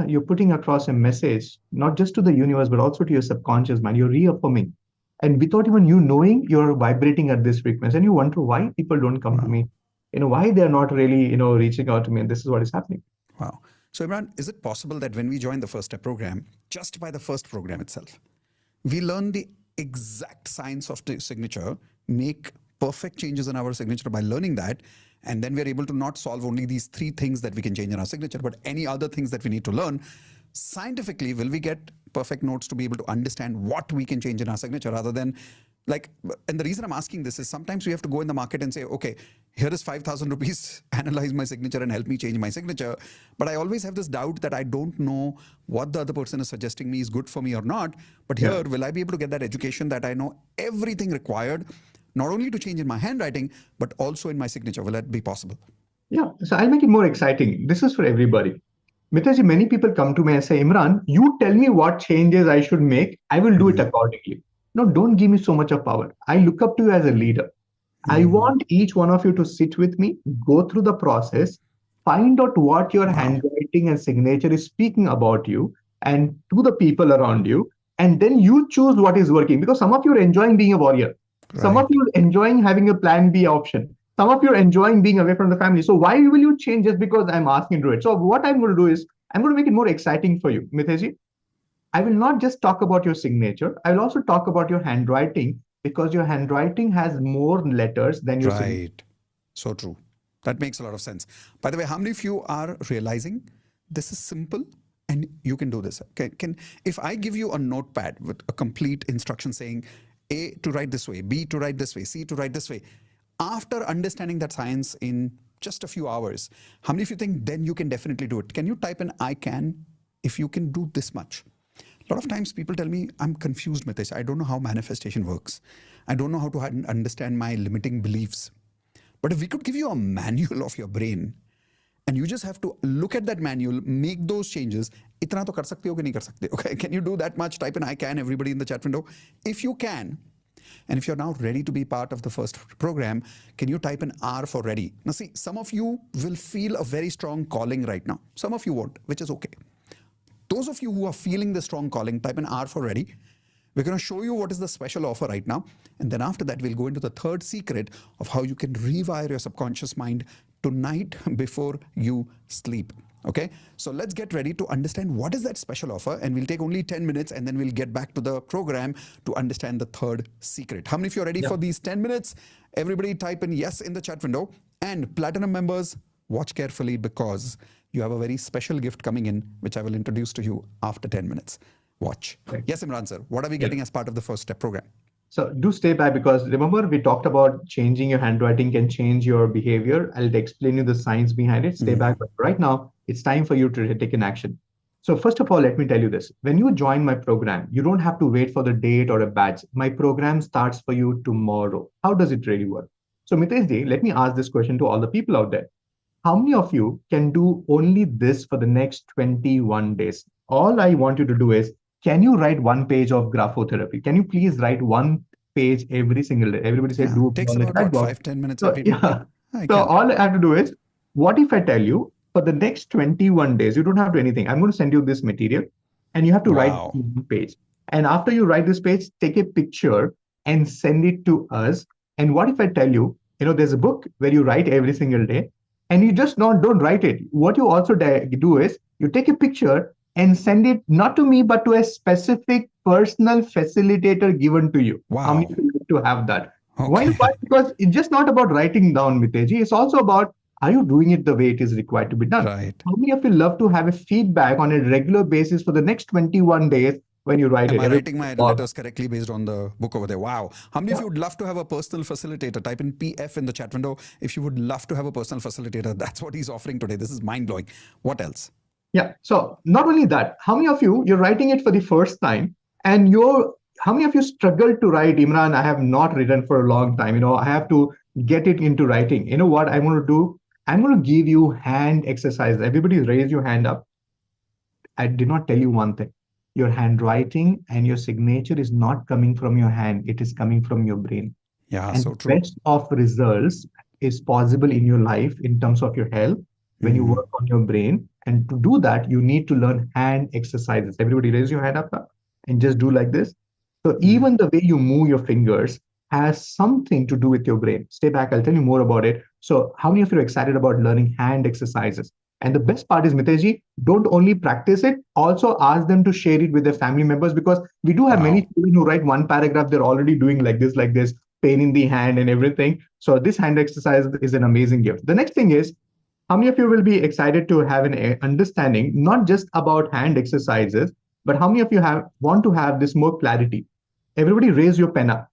you're putting across a message, not just to the universe, but also to your subconscious mind. You're reaffirming. And without even you knowing, you're vibrating at this frequency. And you wonder why people don't come to me, why they're not really, reaching out to me. And this is what is happening. Wow. So Imran, is it possible that when we join the first step program, just by the first program itself, we learn the exact science of the signature, make perfect changes in our signature by learning that, and then we're able to not solve only these 3 things that we can change in our signature, but any other things that we need to learn? Scientifically, will we get perfect notes to be able to understand what we can change in our signature, rather than and the reason I'm asking this is sometimes we have to go in the market and say, okay, here is 5,000 rupees, analyze my signature and help me change my signature. But I always have this doubt that I don't know what the other person is suggesting me is good for me or not. But here, will I be able to get that education that I know everything required, not only to change in my handwriting, but also in my signature? Will that be possible? Yeah. So I'll make it more exciting. This is for everybody. Mitesh, many people come to me and say, Imran, you tell me what changes I should make. I will do it accordingly. No, don't give me so much of power. I look up to you as a leader. I want each one of you to sit with me, go through the process, find out what your handwriting and signature is speaking about you and to the people around you. And then you choose what is working, because some of you are enjoying being a warrior. Some of you are enjoying having a plan B option. Some of you are enjoying being away from the family. So why will you change just because I'm asking to do it? So what I'm going to do is I'm going to make it more exciting for you, Mitesh. I will not just talk about your signature. I will also talk about your handwriting, because your handwriting has more letters than your signature. So true. That makes a lot of sense. By the way, how many of you are realizing this is simple and you can do this? Okay, if I give you a notepad with a complete instruction saying A to write this way, B to write this way, C to write this way, after understanding that science in just a few hours, how many of you think then you can definitely do it? Can you type in I can if you can do this much? A lot of times people tell me, I'm confused, Mitesh. I don't know how manifestation works. I don't know how to understand my limiting beliefs. But if we could give you a manual of your brain, and you just have to look at that manual, make those changes, itna to kar sakte ho ki nahi kar sakte? Okay, can you do that much? Type in I can, everybody in the chat window. If you can, and if you're now ready to be part of the first program, can you type in R for ready? Now see, some of you will feel a very strong calling right now. Some of you won't, which is okay. Those of you who are feeling the strong calling, type in R for ready. We're going to show you what is the special offer right now. And then after that, we'll go into the third secret of how you can rewire your subconscious mind tonight before you sleep. Okay, so let's get ready to understand what is that special offer, and we'll take only 10 minutes and then we'll get back to the program to understand the third secret. How many of you are ready for these 10 minutes? Everybody type in yes in the chat window. And Platinum members, watch carefully, because you have a very special gift coming in, which I will introduce to you after 10 minutes. Watch. Yes, Imran sir, what are we getting as part of the first step program? So do stay back, because remember we talked about changing your handwriting can change your behavior. I'll explain you the science behind it. Stay back. But right now, it's time for you to take an action. So first of all, let me tell you this. When you join my program, you don't have to wait for the date or a badge. My program starts for you tomorrow. How does it really work? So Mitesh ji, let me ask this question to all the people out there. How many of you can do only this for the next 21 days? All I want you to do is, can you write one page of graphotherapy? Can you please write one page every single day? Everybody said, Yeah, do it takes on the about chat what, box. 5-10 minutes So, every day. yeah. I So can. all I have to do is, what if I tell you for the next 21 days, you don't have to do anything. I'm going to send you this material and you have to write Wow. one page. And after you write this page, take a picture and send it to us. And what if I tell you, there's a book where you write every single day and you just don't write it. What you also do is you take a picture and send it not to me, but to a specific personal facilitator given to you. How many Wow. of you like to have that? Why Okay. not? Because it's just not about writing down, Miteji. It's also about, are you doing it the way it is required to be done? Right. How many of you love to have a feedback on a regular basis for the next 21 days when you write Am it? I Every writing my letters correctly based on the book over there? Wow. How many of you would love to have a personal facilitator? Type in PF in the chat window if you would love to have a personal facilitator. That's what he's offering today. This is mind blowing. What else? Yeah. So not only that, how many of you're writing it for the first time and how many of you struggle to write, Imran? I have not written for a long time. I have to get it into writing. You know what I'm going to do? I'm going to give you hand exercises. Everybody raise your hand up. I did not tell you one thing. Your handwriting and your signature is not coming from your hand. It is coming from your brain. Yeah, And so the true. best of results is possible in your life in terms of your health when you work on your brain. And to do that, you need to learn hand exercises. Everybody raise your hand up and just do like this. So even the way you move your fingers has something to do with your brain. Stay back, I'll tell you more about it. So how many of you are excited about learning hand exercises? And the best part is, Mitesh, don't only practice it, also ask them to share it with their family members, because we do have many Wow. children who write one paragraph, they're already doing like this, pain in the hand and everything. So this hand exercise is an amazing gift. The next thing is, how many of you will be excited to have an understanding, not just about hand exercises, but how many of you want to have this more clarity? Everybody raise your pen up.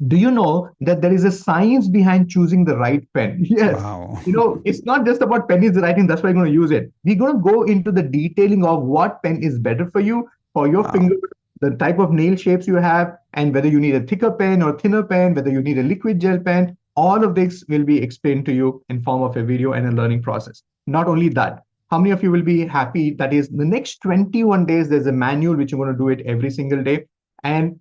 Do you know that there is a science behind choosing the right pen? Yes. Wow. It's not just about pen is writing, that's why you're going to use it. We're going to go into the detailing of what pen is better for you, for your Wow. finger, the type of nail shapes you have, and whether you need a thicker pen or thinner pen, whether you need a liquid gel pen. All of this will be explained to you in form of a video and a learning process. Not only that, how many of you will be happy that is the next 21 days, there's a manual which you're going to do it every single day. And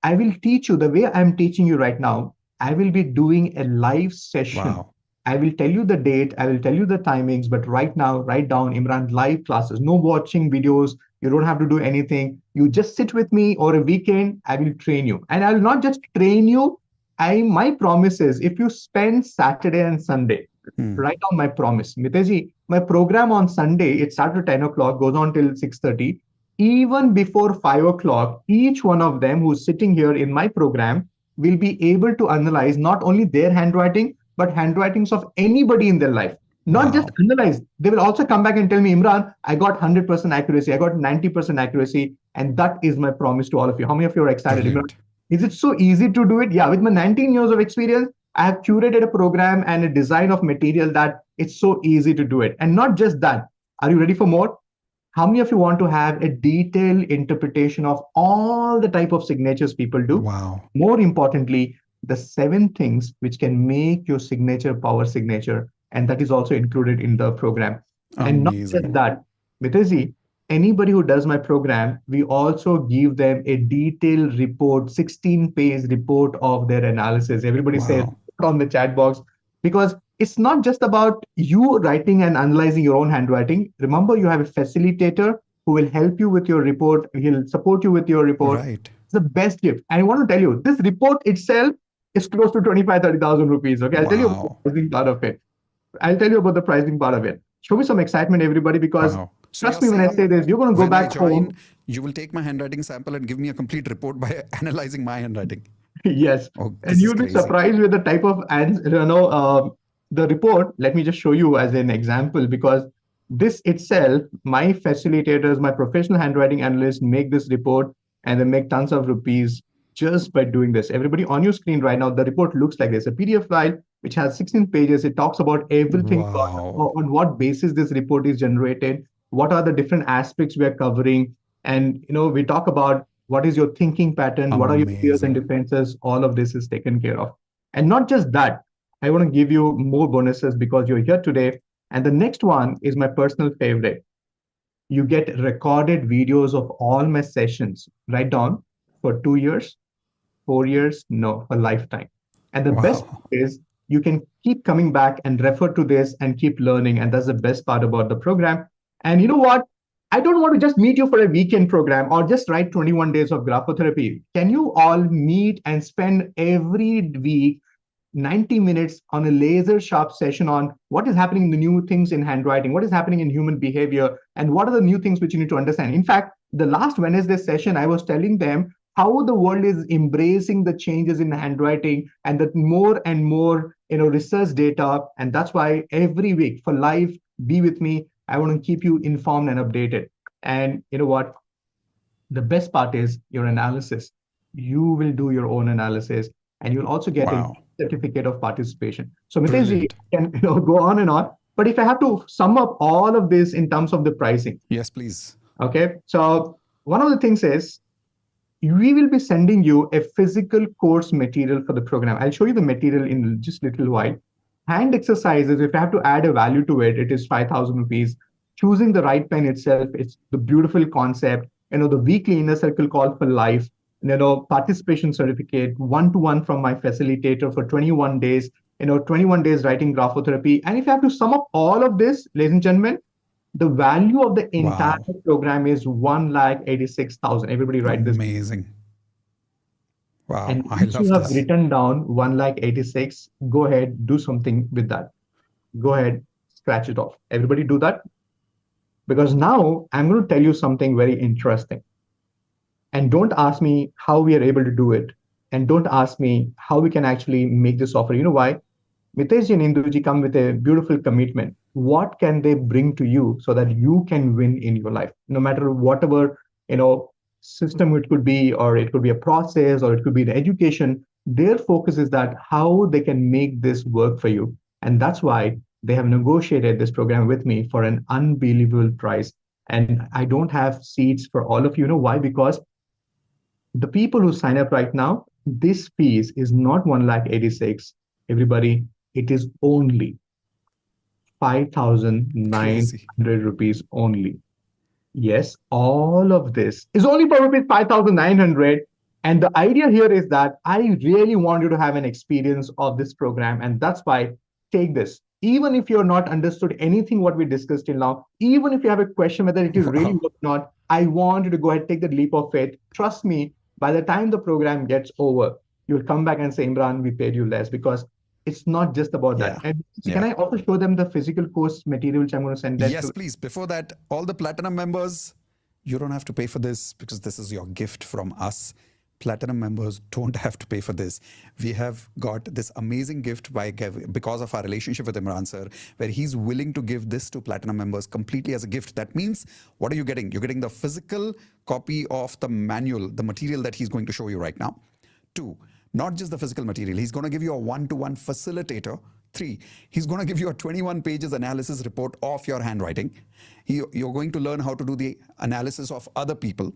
I will teach you the way I'm teaching you right now. I will be doing a live session. Wow. I will tell you the date, I will tell you the timings, but right now, write down Imran live classes. No watching videos. You don't have to do anything. You just sit with me or a weekend. I will train you. And I will not just train you. My promise is, if you spend Saturday and Sunday, write down my promise. Miteji, my program on Sunday, it starts at 10 o'clock, goes on till 6:30. Even before 5 o'clock, each one of them who's sitting here in my program will be able to analyze not only their handwriting, but handwritings of anybody in their life. Not just Wow. analyze, they will also come back and tell me, Imran, I got 100% accuracy, I got 90% accuracy. And that is my promise to all of you. How many of you are excited, Imran? Brilliant. Is it so easy to do it? Yeah, with my 19 years of experience, I have curated a program and a design of material that it's so easy to do it. And not just that. Are you ready for more? How many of you want to have a detailed interpretation of all the type of signatures people do? Wow. More importantly, the 7 things which can make your signature power signature. And that is also included in the program. And not just Amazing. that, Mitesh, anybody who does my program, we also give them a detailed report, 16-page report of their analysis. Everybody says Wow. on the chat box, because it's not just about you writing and analyzing your own handwriting. Remember, you have a facilitator who will help you with your report. He'll support you with your report. Right. It's the best gift. And I want to tell you, this report itself is close to 30,000 rupees. Okay, I'll tell you about Wow. the pricing part of it. I'll tell you about the pricing part of it. Show me some excitement, everybody, because Wow. So trust you're me when I saying say this, you're going to go when I back home. join, you will take my handwriting sample and give me a complete report by analyzing my handwriting. Yes. Oh, And this is you'll be crazy. surprised with the type of the report. Let me just show you as an example, because this itself, my facilitators, my professional handwriting analysts make this report and they make tons of rupees just by doing this. Everybody on your screen right now, the report looks like this, a PDF file which has 16 pages. It talks about everything Wow. on what basis this report is generated, what are the different aspects we are covering. And, we talk about what is your thinking pattern, what are your fears and Amazing. defenses. All of this is taken care of. And not just that, I want to give you more bonuses because you're here today. And the next one is my personal favorite. You get recorded videos of all my sessions. Write down for 2 years, 4 years, no, a lifetime. And the best Wow. is you can keep coming back and refer to this and keep learning. And that's the best part about the program. And you know what? I don't want to just meet you for a weekend program or just write 21 days of graphotherapy. Can you all meet and spend every week 90 minutes on a laser sharp session on what is happening in the new things in handwriting, what is happening in human behavior, and what are the new things which you need to understand. In fact, the last Wednesday session, I was telling them how the world is embracing the changes in handwriting and the more and more research data. And that's why every week for life, be with me. I want to keep you informed and updated. And you know what? The best part is your analysis. You will do your own analysis and you'll also get a Wow. certificate of participation. So Mitesh ji Brilliant. can go on and on. But if I have to sum up all of this in terms of the pricing, Yes, please. okay. So one of the things is we will be sending you a physical course material for the program. I'll show you the material in just a little while. Hand exercises, if I have to add a value to it, it is 5,000 rupees. Choosing the right pen itself, it's the beautiful concept. The weekly inner circle call for life, participation certificate, one-to-one from my facilitator for 21 days, 21 days writing graphotherapy. And if I have to sum up all of this, ladies and gentlemen, the value of the entire Wow. program is 1,86,000. Everybody write this. Amazing. Wow. And I once you love have this. written down 1,86,000, go ahead, do something with that. Go ahead, scratch it off. Everybody do that. Because now I'm going to tell you something very interesting. And don't ask me how we are able to do it. And don't ask me how we can actually make this offer. You know why? Mitesh and Induji come with a beautiful commitment. What can they bring to you so that you can win in your life? No matter whatever, system it could be, or it could be a process, or it could be the education. Their focus is that how they can make this work for you. And that's why they have negotiated this program with me for an unbelievable price. And I don't have seats for all of you. You know why? Because the people who sign up right now, this fees is not 1,86,000. Everybody, it is only 5,900 Crazy. rupees only. Yes, all of this is only for rupees 5,900. And the idea here is that I really want you to have an experience of this program. And that's why take this. Even if you're not understood anything what we discussed till now, even if you have a question whether it is really Wow. or not, I want you to go ahead, take the leap of faith. Trust me, by the time the program gets over, you'll come back and say, Imran, we paid you less, because it's not just about Yeah. that. And can Yeah. I also show them the physical course material, which I'm going to send that Yes, to? please. Before that, all the platinum members, you don't have to pay for this because this is your gift from us. Platinum members don't have to pay for this. We have got this amazing gift because of our relationship with Imran sir, where he's willing to give this to platinum members completely as a gift. That means, what are you getting? You're getting the physical copy of the manual, the material that he's going to show you right now. 2, not just the physical material, he's going to give you a one-to-one facilitator. 3, he's going to give you a 21 pages analysis report of your handwriting. You're going to learn how to do the analysis of other people.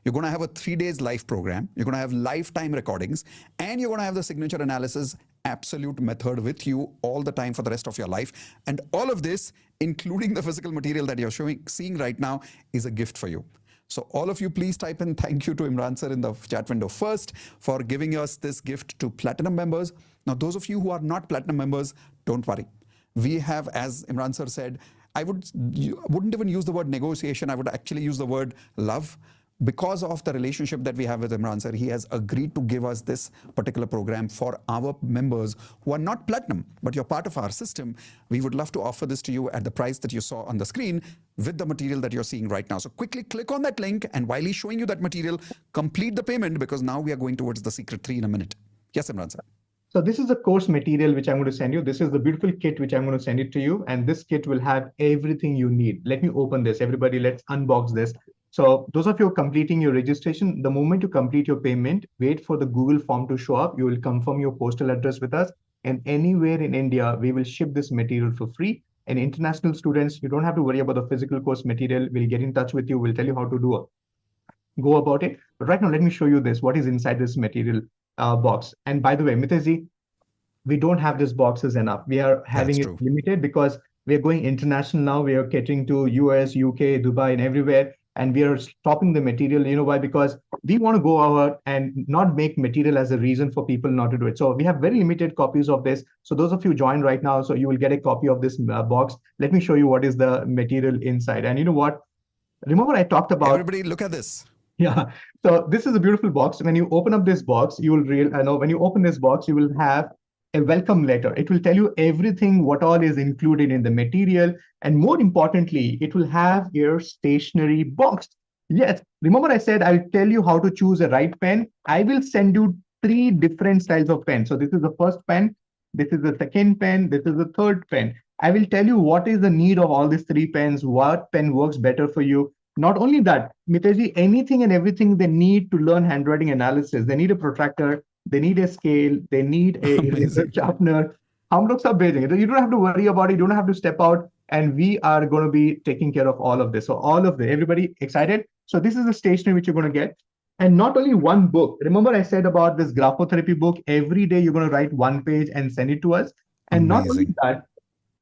You're going to have a 3 days live program. You're going to have lifetime recordings, and you're going to have the signature analysis absolute method with you all the time for the rest of your life. And all of this, including the physical material that you're seeing right now, is a gift for you. So all of you, please type in thank you to Imran sir in the chat window first for giving us this gift to platinum members. Now, those of you who are not platinum members, don't worry. We have, as Imran sir said, wouldn't even use the word negotiation. I would actually use the word love. Because of the relationship that we have with Imran sir, he has agreed to give us this particular program for our members who are not platinum, but you're part of our system. We would love to offer this to you at the price that you saw on the screen with the material that you're seeing right now. So quickly click on that link, and while he's showing you that material, complete the payment, because now we are going towards the secret 3 in a minute. Yes, Imran sir. So this is the course material which I'm going to send you. This is the beautiful kit which I'm going to send it to you. And this kit will have everything you need. Let me open this. Everybody, let's unbox this. So those of you completing your registration, the moment you complete your payment, wait for the Google form to show up. You will confirm your postal address with us. And anywhere in India, we will ship this material for free. And international students, you don't have to worry about the physical course material. We'll get in touch with you. We'll tell you how to go about it. But right now, let me show you this. What is inside this material box? And by the way, Miteshji, we don't have these boxes enough. We are having That's it true. limited because we are going international now. We are catering to US, UK, Dubai, and everywhere. And we are stopping the material. You know why? Because we want to go out and not make material as a reason for people not to do it. So we have very limited copies of this. So those of you join right now, so you will get a copy of this box. Let me show you what is the material inside. And you know what? Remember I talked about Everybody, look at this. yeah. So this is a beautiful box. When you open up this box, you will I know when you open this box, you will have a welcome letter. It will tell you everything, what all is included in the material. And more importantly, it will have your stationery box. Yes. Remember I said I'll tell you how to choose a right pen. I will send you 3 different styles of pen. So this is the first pen. This is the second pen. This is the third pen. I will tell you what is the need of all these 3 pens, what pen works better for you. Not only that, Miteshji, anything and everything they need to learn handwriting analysis. They need a protractor, they need a scale, they need a eraser Amazing. sharpener. हम लोग सब भेजेंगे. You don't have to worry about it. You don't have to step out. And we are going to be taking care of all of this. So all of the everybody excited. So this is the stationery which you're going to get. And not only one book. Remember I said about this graphotherapy book. Every day you're going to write 1 page and send it to us. And not only Amazing. that,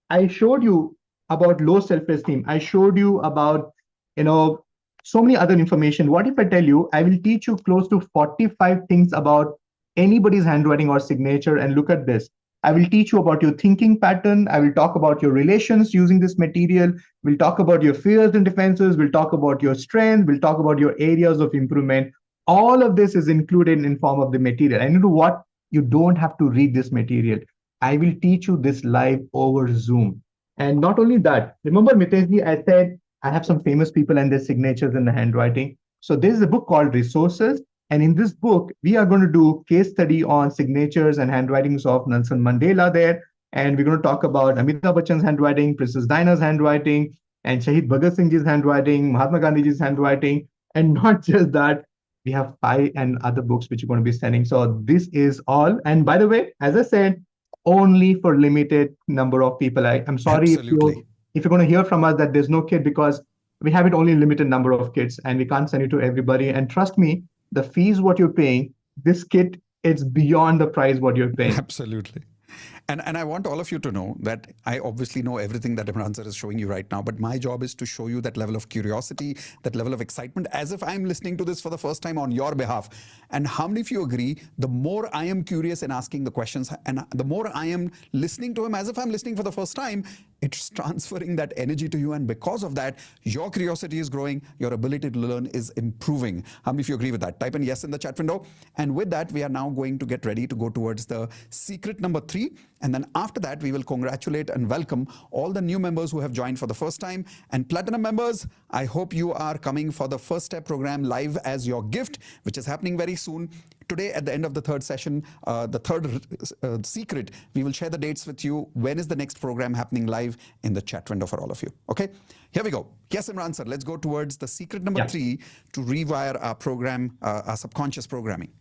I showed you about low self-esteem. I showed you about, you know, so many other information. What if I tell you, I will teach you close to 45 things about anybody's handwriting or signature, and look at this. I will teach you about your thinking pattern. I will talk about your relations using this material. We'll talk about your fears and defenses. We'll talk about your strength. We'll talk about your areas of improvement. All of this is included in form of the material. And you know what? You don't have to read this material. I will teach you this live over Zoom. And not only that, remember Miteshji, I said I have some famous people and their signatures in the handwriting. So there is a book called Resources. And in this book, we are going to do case study on signatures and handwritings of Nelson Mandela there. And we're going to talk about Amitabh Bachchan's handwriting, Princess Diana's handwriting, and Shahid Bhagat Singh Ji's handwriting, Mahatma Gandhi's handwriting. And not just that, we have 5 and other books which you're going to be sending. So this is all. And by the way, as I said, only for limited number of people. I'm sorry Absolutely. if you're going to hear from us that there's no kid, because we have it only limited number of kids and we can't send it to everybody. And trust me, the fees what you're paying, this kit, it's beyond the price what you're paying. Absolutely. And I want all of you to know that I obviously know everything that Imran sir is showing you right now, but my job is to show you that level of curiosity, that level of excitement, as if I'm listening to this for the first time on your behalf. And how many of you agree, the more I am curious in asking the questions and the more I am listening to him as if I'm listening for the first time, it's transferring that energy to you. And because of that, your curiosity is growing, your ability to learn is improving. How many of you agree with that? Type in yes in the chat window. And with that, we are now going to get ready to go towards the secret number 3. And then after that, we will congratulate and welcome all the new members who have joined for the first time. And Platinum members, I hope you are coming for the First Step program live as your gift, which is happening very soon. Today, at the end of the third session, the third secret, we will share the dates with you. When is the next program happening live in the chat window for all of you? Okay, here we go. Yes, Imran sir, let's go towards the secret number 3 to rewire our program, our subconscious programming.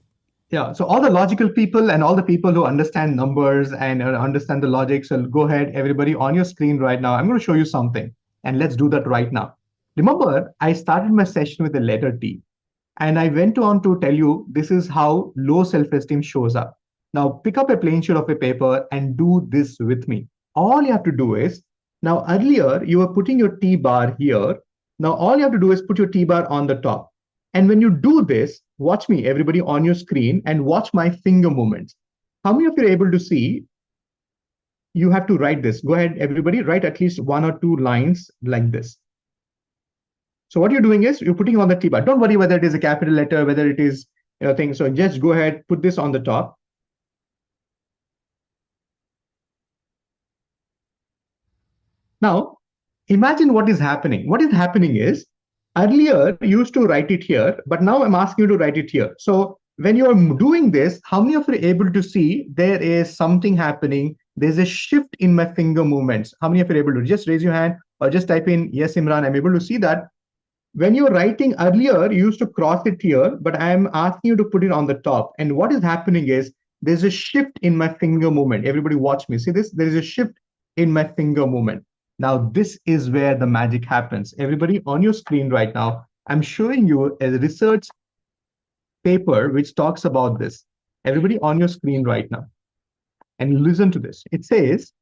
Yeah, so all the logical people and all the people who understand numbers and understand the logic, so go ahead, everybody on your screen right now. I'm going to show you something, and let's do that right now. Remember, I started my session with the letter T, and I went on to tell you this is how low self-esteem shows up. Now, pick up a plain sheet of a paper and do this with me. All you have to do is, now earlier you were putting your T bar here. Now, all you have to do is put your T bar on the top. And when you do this, watch me, everybody on your screen, and watch my finger movements. How many of you are able to see? You have to write this. Go ahead, everybody, write at least 1 or 2 lines like this. So what you're doing is you're putting on the T-bar. Don't worry whether it is a capital letter, whether it is thing. So just go ahead, put this on the top. Now, imagine what is happening. What is happening is, earlier, you used to write it here, but now I'm asking you to write it here. So when you're doing this, how many of you are able to see there is something happening? There's a shift in my finger movements. How many of you are able to just raise your hand or just type in, yes, Imran, I'm able to see that. When you're writing earlier, you used to cross it here, but I'm asking you to put it on the top. And what is happening is there's a shift in my finger movement. Everybody watch me. See this? There is a shift in my finger movement. Now, this is where the magic happens. Everybody on your screen right now, I'm showing you a research paper which talks about this. Everybody on your screen right now, and listen to this. It says,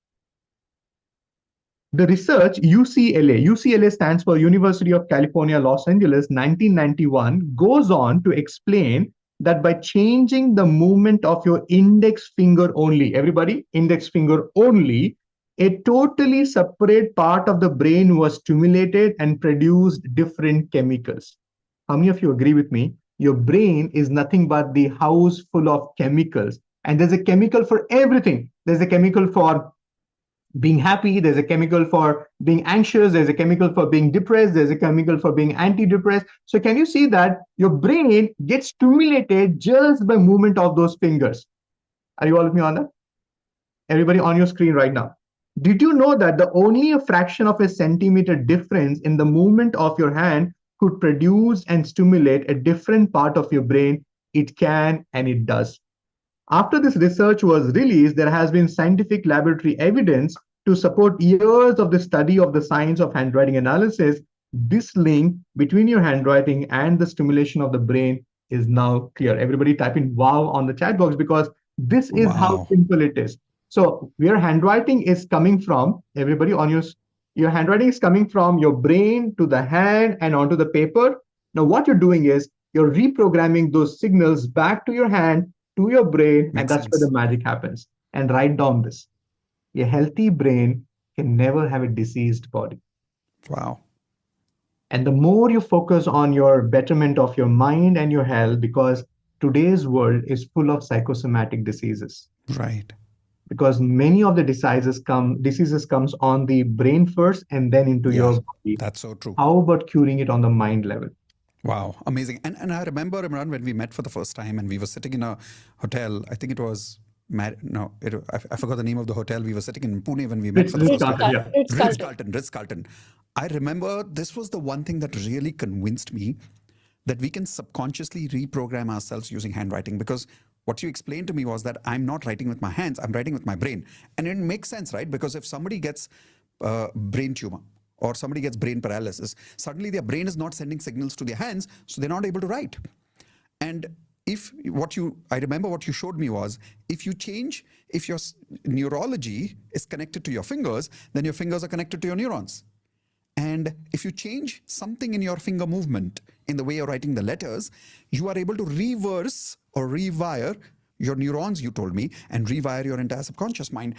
the research UCLA stands for University of California, Los Angeles, 1991, goes on to explain that by changing the movement of your index finger only, everybody, index finger only, a totally separate part of the brain was stimulated and produced different chemicals. How many of you agree with me? Your brain is nothing but the house full of chemicals. And there's a chemical for everything. There's a chemical for being happy, there's a chemical for being anxious, there's a chemical for being depressed, there's a chemical for being antidepressed. So can you see that your brain gets stimulated just by movement of those fingers? Are you all with me on that? Everybody on your screen right now. Did you know that the only a fraction of a centimeter difference in the movement of your hand could produce and stimulate a different part of your brain? It can, and it does. After this research was released, there has been scientific laboratory evidence to support years of the study of the science of handwriting analysis. This link between your handwriting and the stimulation of the brain is now clear. Everybody type in wow on the chat box, because this is how simple it is. So your handwriting is coming from, everybody on your handwriting is coming from your brain to the hand and onto the paper. Now what you're doing is you're reprogramming those signals back to your hand, to your brain, and that's where the magic happens. And write down this. A healthy brain can never have a diseased body. Wow. And the more you focus on your betterment of your mind and your health, because today's world is full of psychosomatic diseases. Right. Because many of the diseases comes on the brain first and then into your body. That's so true. How about curing it on the mind level? Wow, amazing. And I remember, Imran, when we met for the first time and we were sitting in a hotel, I think it was, I forgot the name of the hotel. We were sitting in Pune when we met for the first time. Ritz-Carlton. I remember this was the one thing that really convinced me that we can subconsciously reprogram ourselves using handwriting, because what you explained to me was that I'm not writing with my hands, I'm writing with my brain. And it makes sense, right? Because if somebody gets brain tumor, or somebody gets brain paralysis, suddenly their brain is not sending signals to their hands, so they're not able to write. And I remember what you showed me was, if your neurology is connected to your fingers, then your fingers are connected to your neurons. And if you change something in your finger movement, in the way you're writing the letters, you are able to reverse or rewire your neurons, you told me, and rewire your entire subconscious mind.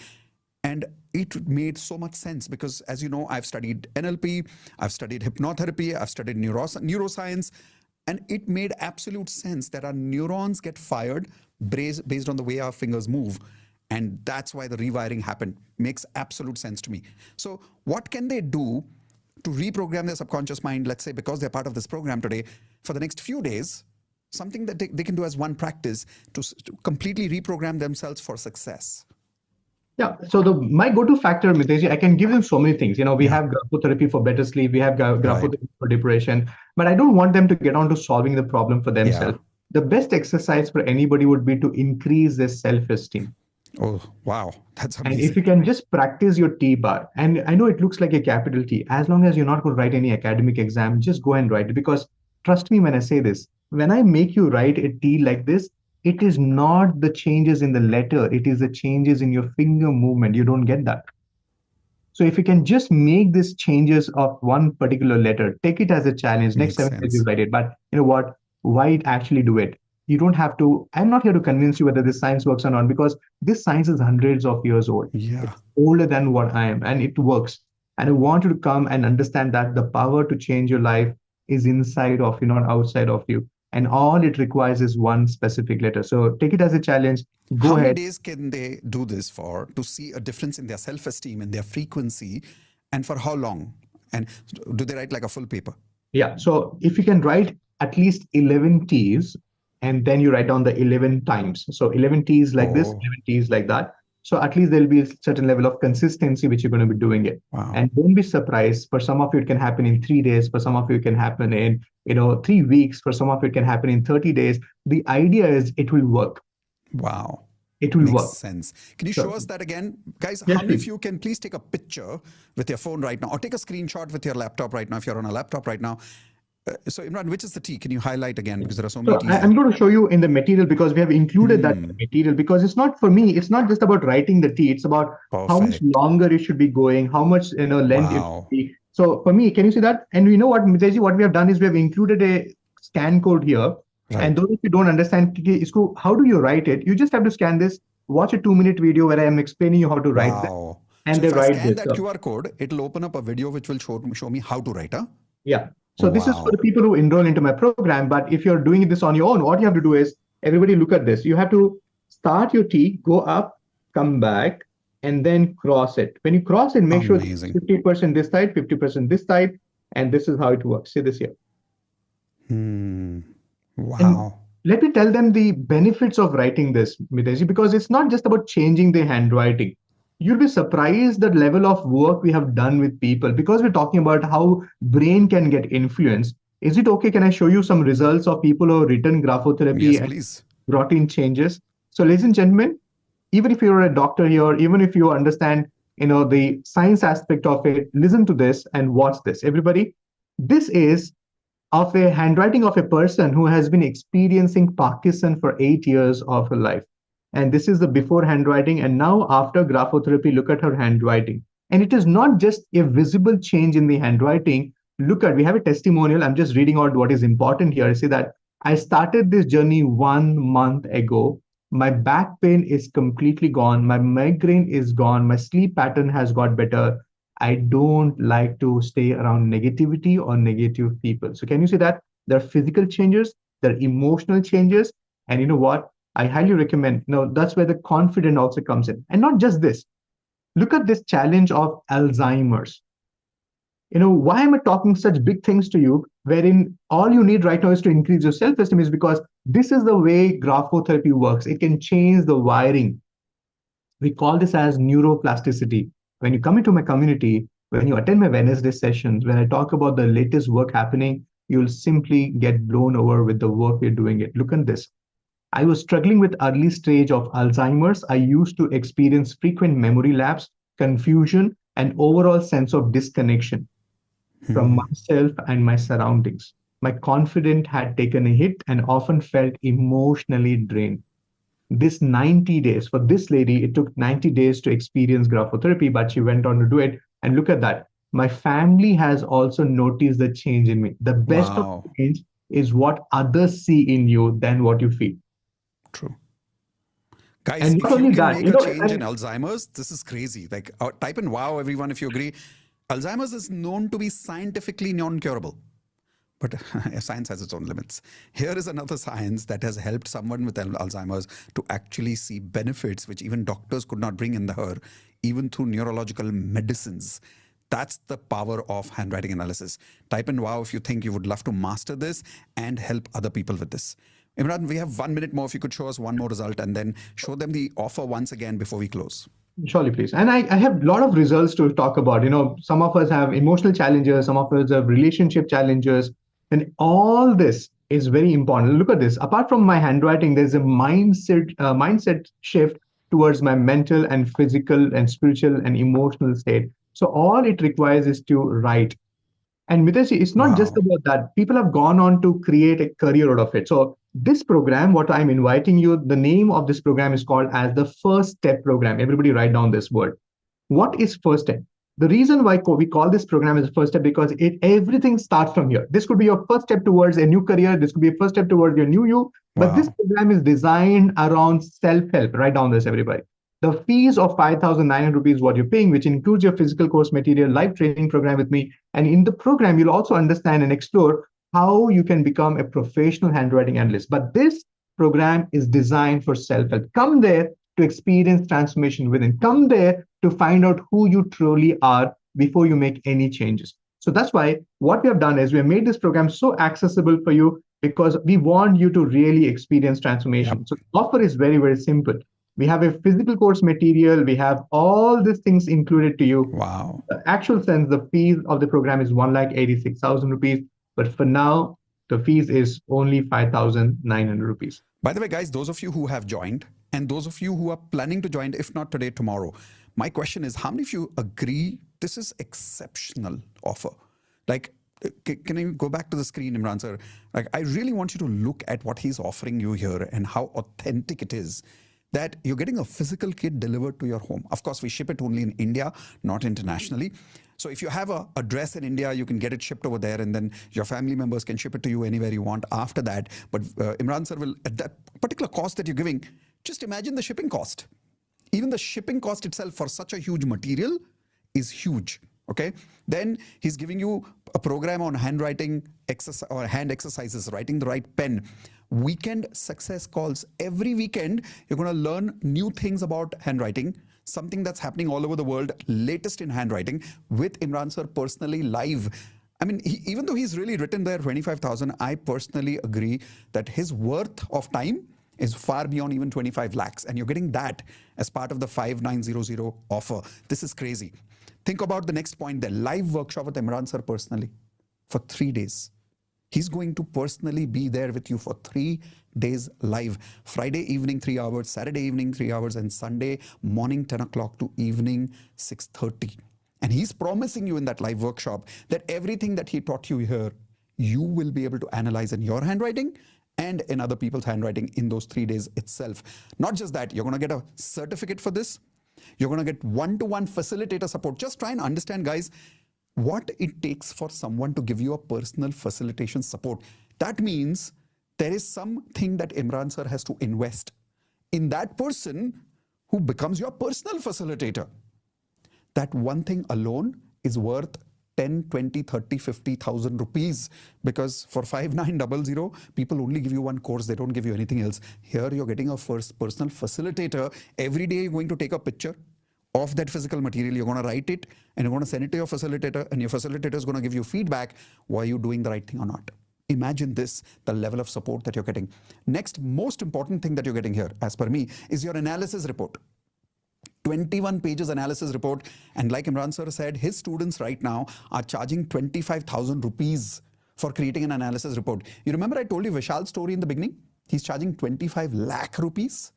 And it made so much sense because, as you know, I've studied NLP, I've studied hypnotherapy, I've studied neuroscience, and it made absolute sense that our neurons get fired based on the way our fingers move. And that's why the rewiring happened. Makes absolute sense to me. So what can they do to reprogram their subconscious mind, let's say, because they're part of this program today, for the next few days, something that they can do as one practice to completely reprogram themselves for success? Yeah, so my go-to factor, Mitesh, I can give them so many things. We have graphotherapy for better sleep, we have graphotherapy for depression, but I don't want them to get on to solving the problem for themselves. The best exercise for anybody would be to increase their self-esteem. Oh, wow. That's amazing. And if you can just practice your T-bar, and I know it looks like a capital T, as long as you're not going to write any academic exam, just go and write it. Because trust me when I say this, when I make you write a T like this, it is not the changes in the letter, it is the changes in your finger movement. You don't get that. So if you can just make these changes of one particular letter, take it as a challenge. Next 7 days you write it. But you know what? Why actually do it? You don't have to. I'm not here to convince you whether this science works or not, because this science is hundreds of years old. Yeah. It's older than what I am, and it works. And I want you to come and understand that the power to change your life is inside of you, not outside of you. And all it requires is one specific letter. So take it as a challenge. Go ahead. How many days can they do this for to see a difference in their self-esteem and their frequency, and for how long? And do they write like a full paper? Yeah. So if you can write at least 11 T's, and then you write down the 11 times. So 11 T's like this, 11 T's like that. So at least there'll be a certain level of consistency which you're going to be doing it. Wow. And don't be surprised. For some of you, it can happen in 3 days. For some of you, it can happen in 3 weeks. For some of you, it can happen in 30 days. The idea is it will work. Wow. it will Makes work. sense. Can you Sure. show us that again? Guys, Yes, how many of please. you can please take a picture with your phone right now or take a screenshot with your laptop right now if you're on a laptop right now? So Imran, which is the tea? Can you highlight again because there are so many So teas I'm there? going to show you in the material because we have included that in the material because it's not for me. It's not just about writing the tea. It's about how much Perfect. longer it should be going, how much length it should Wow. be. So for me, can you see that? And you know what, Mitesh, what we have done is we have included a scan code here. Right. And those of you don't understand, how do you write it? You just have to scan this, watch a 2-minute video where I am explaining you how to write this, Wow. and So they if I write scan this. that QR code, it'll open up a video which will show me how to write, huh? Yeah. So this is for the Wow. people who enroll into my program. But if you're doing this on your own, what you have to do is everybody look at this. You have to start your T, go up, come back, and then cross it. When you cross it, make sure it's Amazing. 50% this side, 50% this side, and this is how it works. See this here. And Wow. let me tell them the benefits of writing this, Mitesh, because it's not just about changing the handwriting. You'll be surprised the level of work we have done with people because we're talking about how brain can get influenced. Is it okay? Can I show you some results of people who have written graphotherapy Yes, and please. brought in changes? So, ladies and gentlemen, even if you're a doctor here, even if you understand, the science aspect of it, listen to this and watch this. Everybody, this is of a handwriting of a person who has been experiencing Parkinson for 8 years of her life. And this is the before handwriting. And now after graphotherapy, look at her handwriting. And it is not just a visible change in the handwriting. Look at, we have a testimonial. I'm just reading out what is important here. I say that I started this journey 1 month ago. My back pain is completely gone. My migraine is gone. My sleep pattern has got better. I don't like to stay around negativity or negative people. So can you see that? There are physical changes, there are emotional changes. And you know what? I highly recommend, that's where the confidence also comes in. And not just this. Look at this challenge of Alzheimer's. Why am I talking such big things to you, wherein all you need right now is to increase your self-esteem is because this is the way graphotherapy works. It can change the wiring. We call this as neuroplasticity. When you come into my community, when you attend my Wednesday sessions, when I talk about the latest work happening, you'll simply get blown over with the work we're doing it. Look at this. I was struggling with early stage of Alzheimer's. I used to experience frequent memory lapse, confusion, and overall sense of disconnection from myself and my surroundings. My confidence had taken a hit and often felt emotionally drained. This 90 days, for this lady, it took 90 days to experience graphotherapy, but she went on to do it. And look at that. My family has also noticed the change in me. The best of Wow. change is what others see in you than what you feel. True. Guys, And if not you only can that, make a change in Alzheimer's, this is crazy. Like, type in wow, everyone, if you agree. Alzheimer's is known to be scientifically non-curable. But science has its own limits. Here is another science that has helped someone with Alzheimer's to actually see benefits which even doctors could not bring in her, even through neurological medicines. That's the power of handwriting analysis. Type in wow if you think you would love to master this and help other people with this. Imran, we have 1 minute more. If you could show us one more result and then show them the offer once again before we close. Surely, please. And I have a lot of results to talk about. Some of us have emotional challenges, some of us have relationship challenges, and all this is very important. Look at this. Apart from my handwriting, there's a mindset shift towards my mental and physical and spiritual and emotional state. So all it requires is to write. And Mitesh, it's not just Wow. about that. People have gone on to create a career out of it. So this program, what I'm inviting you, the name of this program is called as the First Step Program. Everybody write down this word. What is first step? The reason why we call this program as a first step because everything starts from here. This could be your first step towards a new career. This could be a first step towards your new you. But this Wow. program is designed around self-help. Write down this, everybody. The fees of 5,900 rupees what you're paying, which includes your physical course material, live training program with me. And in the program, you'll also understand and explore how you can become a professional handwriting analyst. But this program is designed for self-help. Come there to experience transformation within. Come there to find out who you truly are before you make any changes. So that's why what we have done is we have made this program so accessible for you because we want you to really experience transformation. Yep. So the offer is very, very simple. We have a physical course material. We have all these things included to you. Wow. The actual sense, the fees of the program is 1,86,000 rupees. But for now, the fees is only 5,900 rupees. By the way, guys, those of you who have joined, And those of you who are planning to join, if not today, tomorrow, my question is, how many of you agree this is exceptional offer? Like, can you go back to the screen, Imran sir? Like, I really want you to look at what he's offering you here and how authentic it is that you're getting a physical kit delivered to your home. Of course, we ship it only in India, not internationally. So if you have a address in India, you can get it shipped over there, and then your family members can ship it to you anywhere you want after that. But Imran sir will, at that particular cost that you're giving, just imagine the shipping cost. Even the shipping cost itself for such a huge material is huge. Okay, then he's giving you a program on handwriting exercise or hand exercises, writing the right pen, weekend success calls. Every weekend, you're going to learn new things about handwriting, something that's happening all over the world, latest in handwriting with Imran sir personally live. I mean, even though he's really written there 25,000, I personally agree that his worth of time is far beyond even 25 lakhs. And you're getting that as part of the 5900 offer. This is crazy. Think about the next point, the live workshop with Imran sir personally for 3 days. He's going to personally be there with you for 3 days live. Friday evening, 3 hours, Saturday evening, 3 hours, and Sunday morning, 10 o'clock to evening, 6:30. And he's promising you in that live workshop that everything that he taught you here, you will be able to analyze in your handwriting and in other people's handwriting in those 3 days itself. Not just that, you're going to get a certificate for this. You're going to get one-to-one facilitator support. Just try and understand, guys, what it takes for someone to give you a personal facilitation support. That means there is something that Imran sir has to invest in that person who becomes your personal facilitator. That one thing alone is worth 10, 20, 30, 50,000 rupees, because for 5900, people only give you one course. They don't give you anything else. Here you're getting a first personal facilitator. Every day you're going to take a picture of that physical material. You're going to write it and you're going to send it to your facilitator, and your facilitator is going to give you feedback. Why are you doing the right thing or not? Imagine this, the level of support that you're getting. Next, most important thing that you're getting here, as per me, is your analysis report. 21 pages analysis report. And like Imran sir said, his students right now are charging 25,000 rupees for creating an analysis report. You remember I told you Vishal's story in the beginning? He's charging 25 lakh rupees.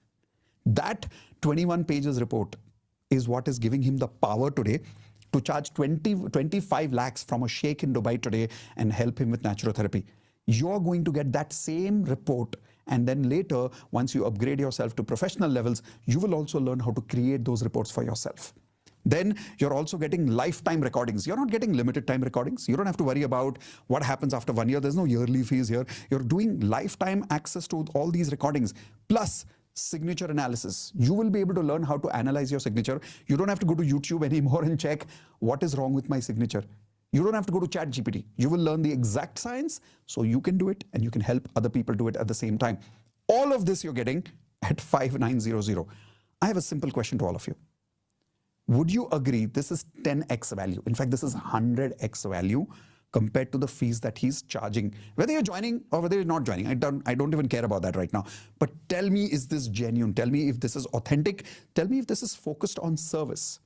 That 21 pages report is what is giving him the power today to charge 25 lakhs from a sheikh in Dubai today and help him with naturotherapy. You're going to get that same report, and then later, once you upgrade yourself to professional levels, you will also learn how to create those reports for yourself. Then you're also getting lifetime recordings. You're not getting limited time recordings. You don't have to worry about what happens after 1 year. There's no yearly fees here. You're doing lifetime access to all these recordings. Plus, signature analysis. You will be able to learn how to analyze your signature. You don't have to go to YouTube anymore and check what is wrong with my signature. You don't have to go to ChatGPT. You will learn the exact science so you can do it and you can help other people do it at the same time. All of this you're getting at 5900. I have a simple question to all of you. Would you agree this is 10x value? In fact, this is 100x value compared to the fees that he's charging. Whether you're joining or whether you're not joining, I don't even care about that right now. But tell me, is this genuine? Tell me if this is authentic. Tell me if this is focused on service,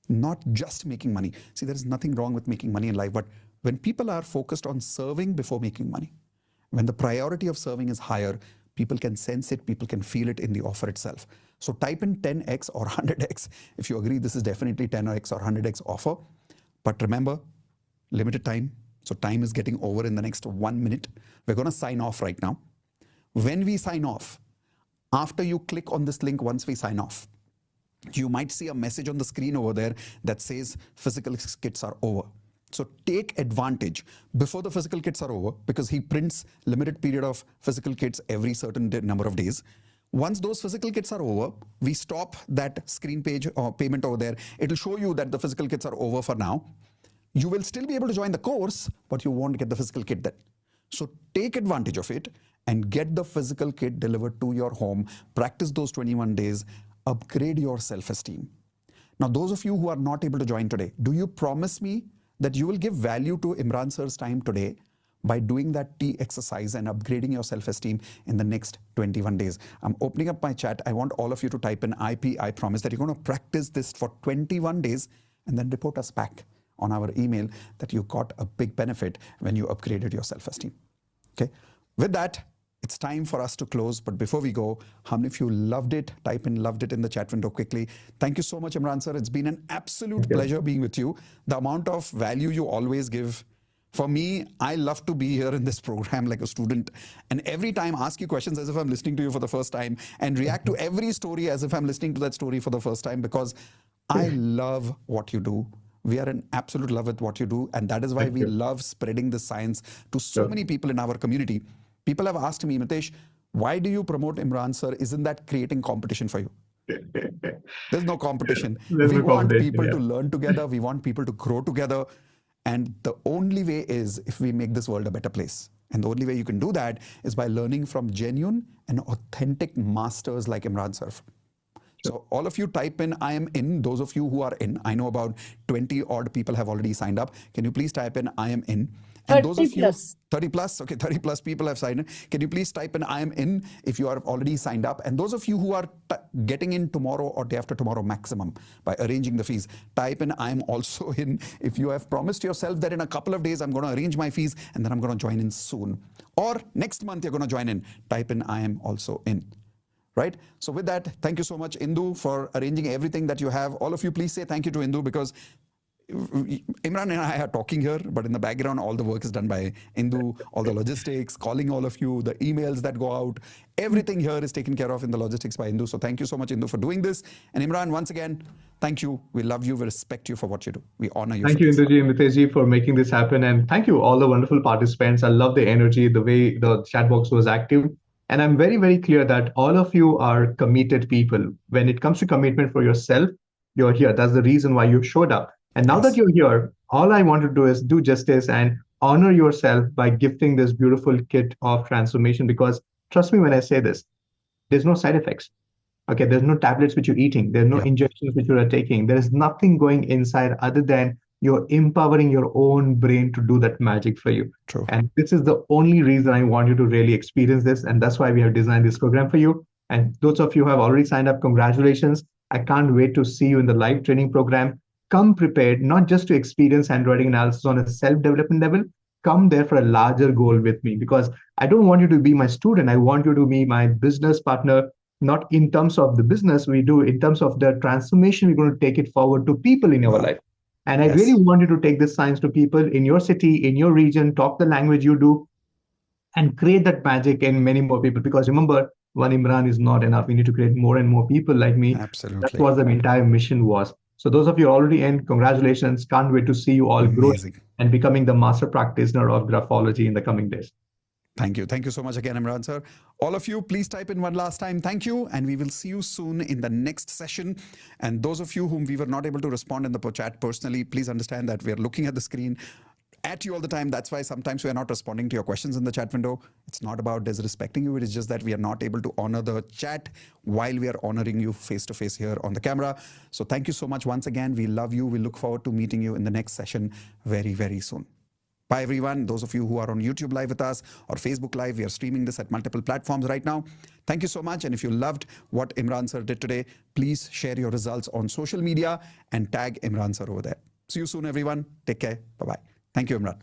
not just making money. See, there is nothing wrong with making money in life, but when people are focused on serving before making money, when the priority of serving is higher, people can sense it, people can feel it in the offer itself. So type in 10x or 100x. If you agree, this is definitely 10x or 100x offer. But remember, limited time. So time is getting over in the next 1 minute. We're going to sign off right now. When we sign off, after you click on this link, once we sign off, you might see a message on the screen over there that says physical kits are over. So take advantage before the physical kits are over, because he prints limited period of physical kits every certain number of days. Once those physical kits are over, we stop that screen page or payment over there. It'll show you that the physical kits are over for now. You will still be able to join the course, but you won't get the physical kit then. So take advantage of it and get the physical kit delivered to your home. Practice those 21 days. Upgrade your self-esteem. Now, those of you who are not able to join today, do you promise me that you will give value to Imran sir's time today by doing that T exercise and upgrading your self-esteem in the next 21 days? I'm opening up my chat. I want all of you to type in IP. I promise that you're going to practice this for 21 days and then report us back on our email that you got a big benefit when you upgraded your self-esteem. Okay. With that, It's time for us to close, but before we go, how many of you loved it? Type in loved it in the chat window quickly. Thank you so much, Imran sir. It's been an absolute pleasure being with you. The amount of value you always give. For me, I love to be here in this program like a student, and every time ask you questions as if I'm listening to you for the first time, and react to every story as if I'm listening to that story for the first time, because I love what you do. We are in absolute love with what you do, and that is why we love spreading the science to so many people in our community. People have asked me, Mitesh, why do you promote Imran sir? Isn't that creating competition for you? There's no competition. There's We no want competition, people yeah. to learn together. We want people to grow together. And the only way is if we make this world a better place. And the only way you can do that is by learning from genuine and authentic masters like Imran sir. So all of you type in I am in. Those of you who are in, I know about 20 odd people have already signed up. Can you please type in I am in? And those of you, 30 plus, okay, 30 plus people have signed in. Can you please type in I am in if you are already signed up? And those of you who are getting in tomorrow or day after tomorrow maximum by arranging the fees, type in I am also in if you have promised yourself that in a couple of days I'm going to arrange my fees and then I'm going to join in soon. Or next month you're going to join in. Type in I am also in. Right? So with that, thank you so much, Indu, for arranging everything that you have. All of you, please say thank you to Indu, because Imran and I are talking here, but in the background, all the work is done by Indu, all the logistics, calling all of you, the emails that go out, everything here is taken care of in the logistics by Indu. So thank you so much, Indu, for doing this. And Imran, once again, thank you. We love you. We respect you for what you do. We honor you. Thank you, Induji and Mitesh, for making this happen. And thank you, all the wonderful participants. I love the energy, the way the chat box was active. And I'm very, very clear that all of you are committed people. When it comes to commitment for yourself, you're here. That's the reason why you showed up. And now that you're here, all I want to do is do justice and honor yourself by gifting this beautiful kit of transformation. Because trust me when I say this, there's no side effects. Okay, there's no tablets which you're eating. There's no injections which you are taking. There is nothing going inside other than you're empowering your own brain to do that magic for you. True. And this is the only reason I want you to really experience this. And that's why we have designed this program for you. And those of you who have already signed up, congratulations. I can't wait to see you in the live training program. Come prepared, not just to experience handwriting analysis on a self-development level. Come there for a larger goal with me, because I don't want you to be my student. I want you to be my business partner, not in terms of the business we do, in terms of the transformation we're going to take it forward to people in our life. And I really want you to take this science to people in your city, in your region, talk the language you do, and create that magic in many more people. Because remember, one Imran is not enough. We need to create more and more people like me. Absolutely. That's what the entire mission was. So those of you already in, congratulations. Can't wait to see you all grow and becoming the master practitioner of graphology in the coming days. Thank you. Thank you so much again, Imran sir. All of you, please type in one last time. Thank you. And we will see you soon in the next session. And those of you whom we were not able to respond in the chat personally, please understand that we are looking at the screen at you all the time. That's why sometimes we are not responding to your questions in the chat window. It's not about disrespecting you. It is just that we are not able to honor the chat while we are honoring you face to face here on the camera. So thank you so much once again. We love you. We look forward to meeting you in the next session very, very soon. Bye everyone. Those of you who are on YouTube Live with us or Facebook Live, we are streaming this at multiple platforms right now. Thank you so much. And if you loved what Imran sir did today, please share your results on social media and tag Imran sir over there. See you soon, everyone. Take care. Bye-bye. Thank you, Imran.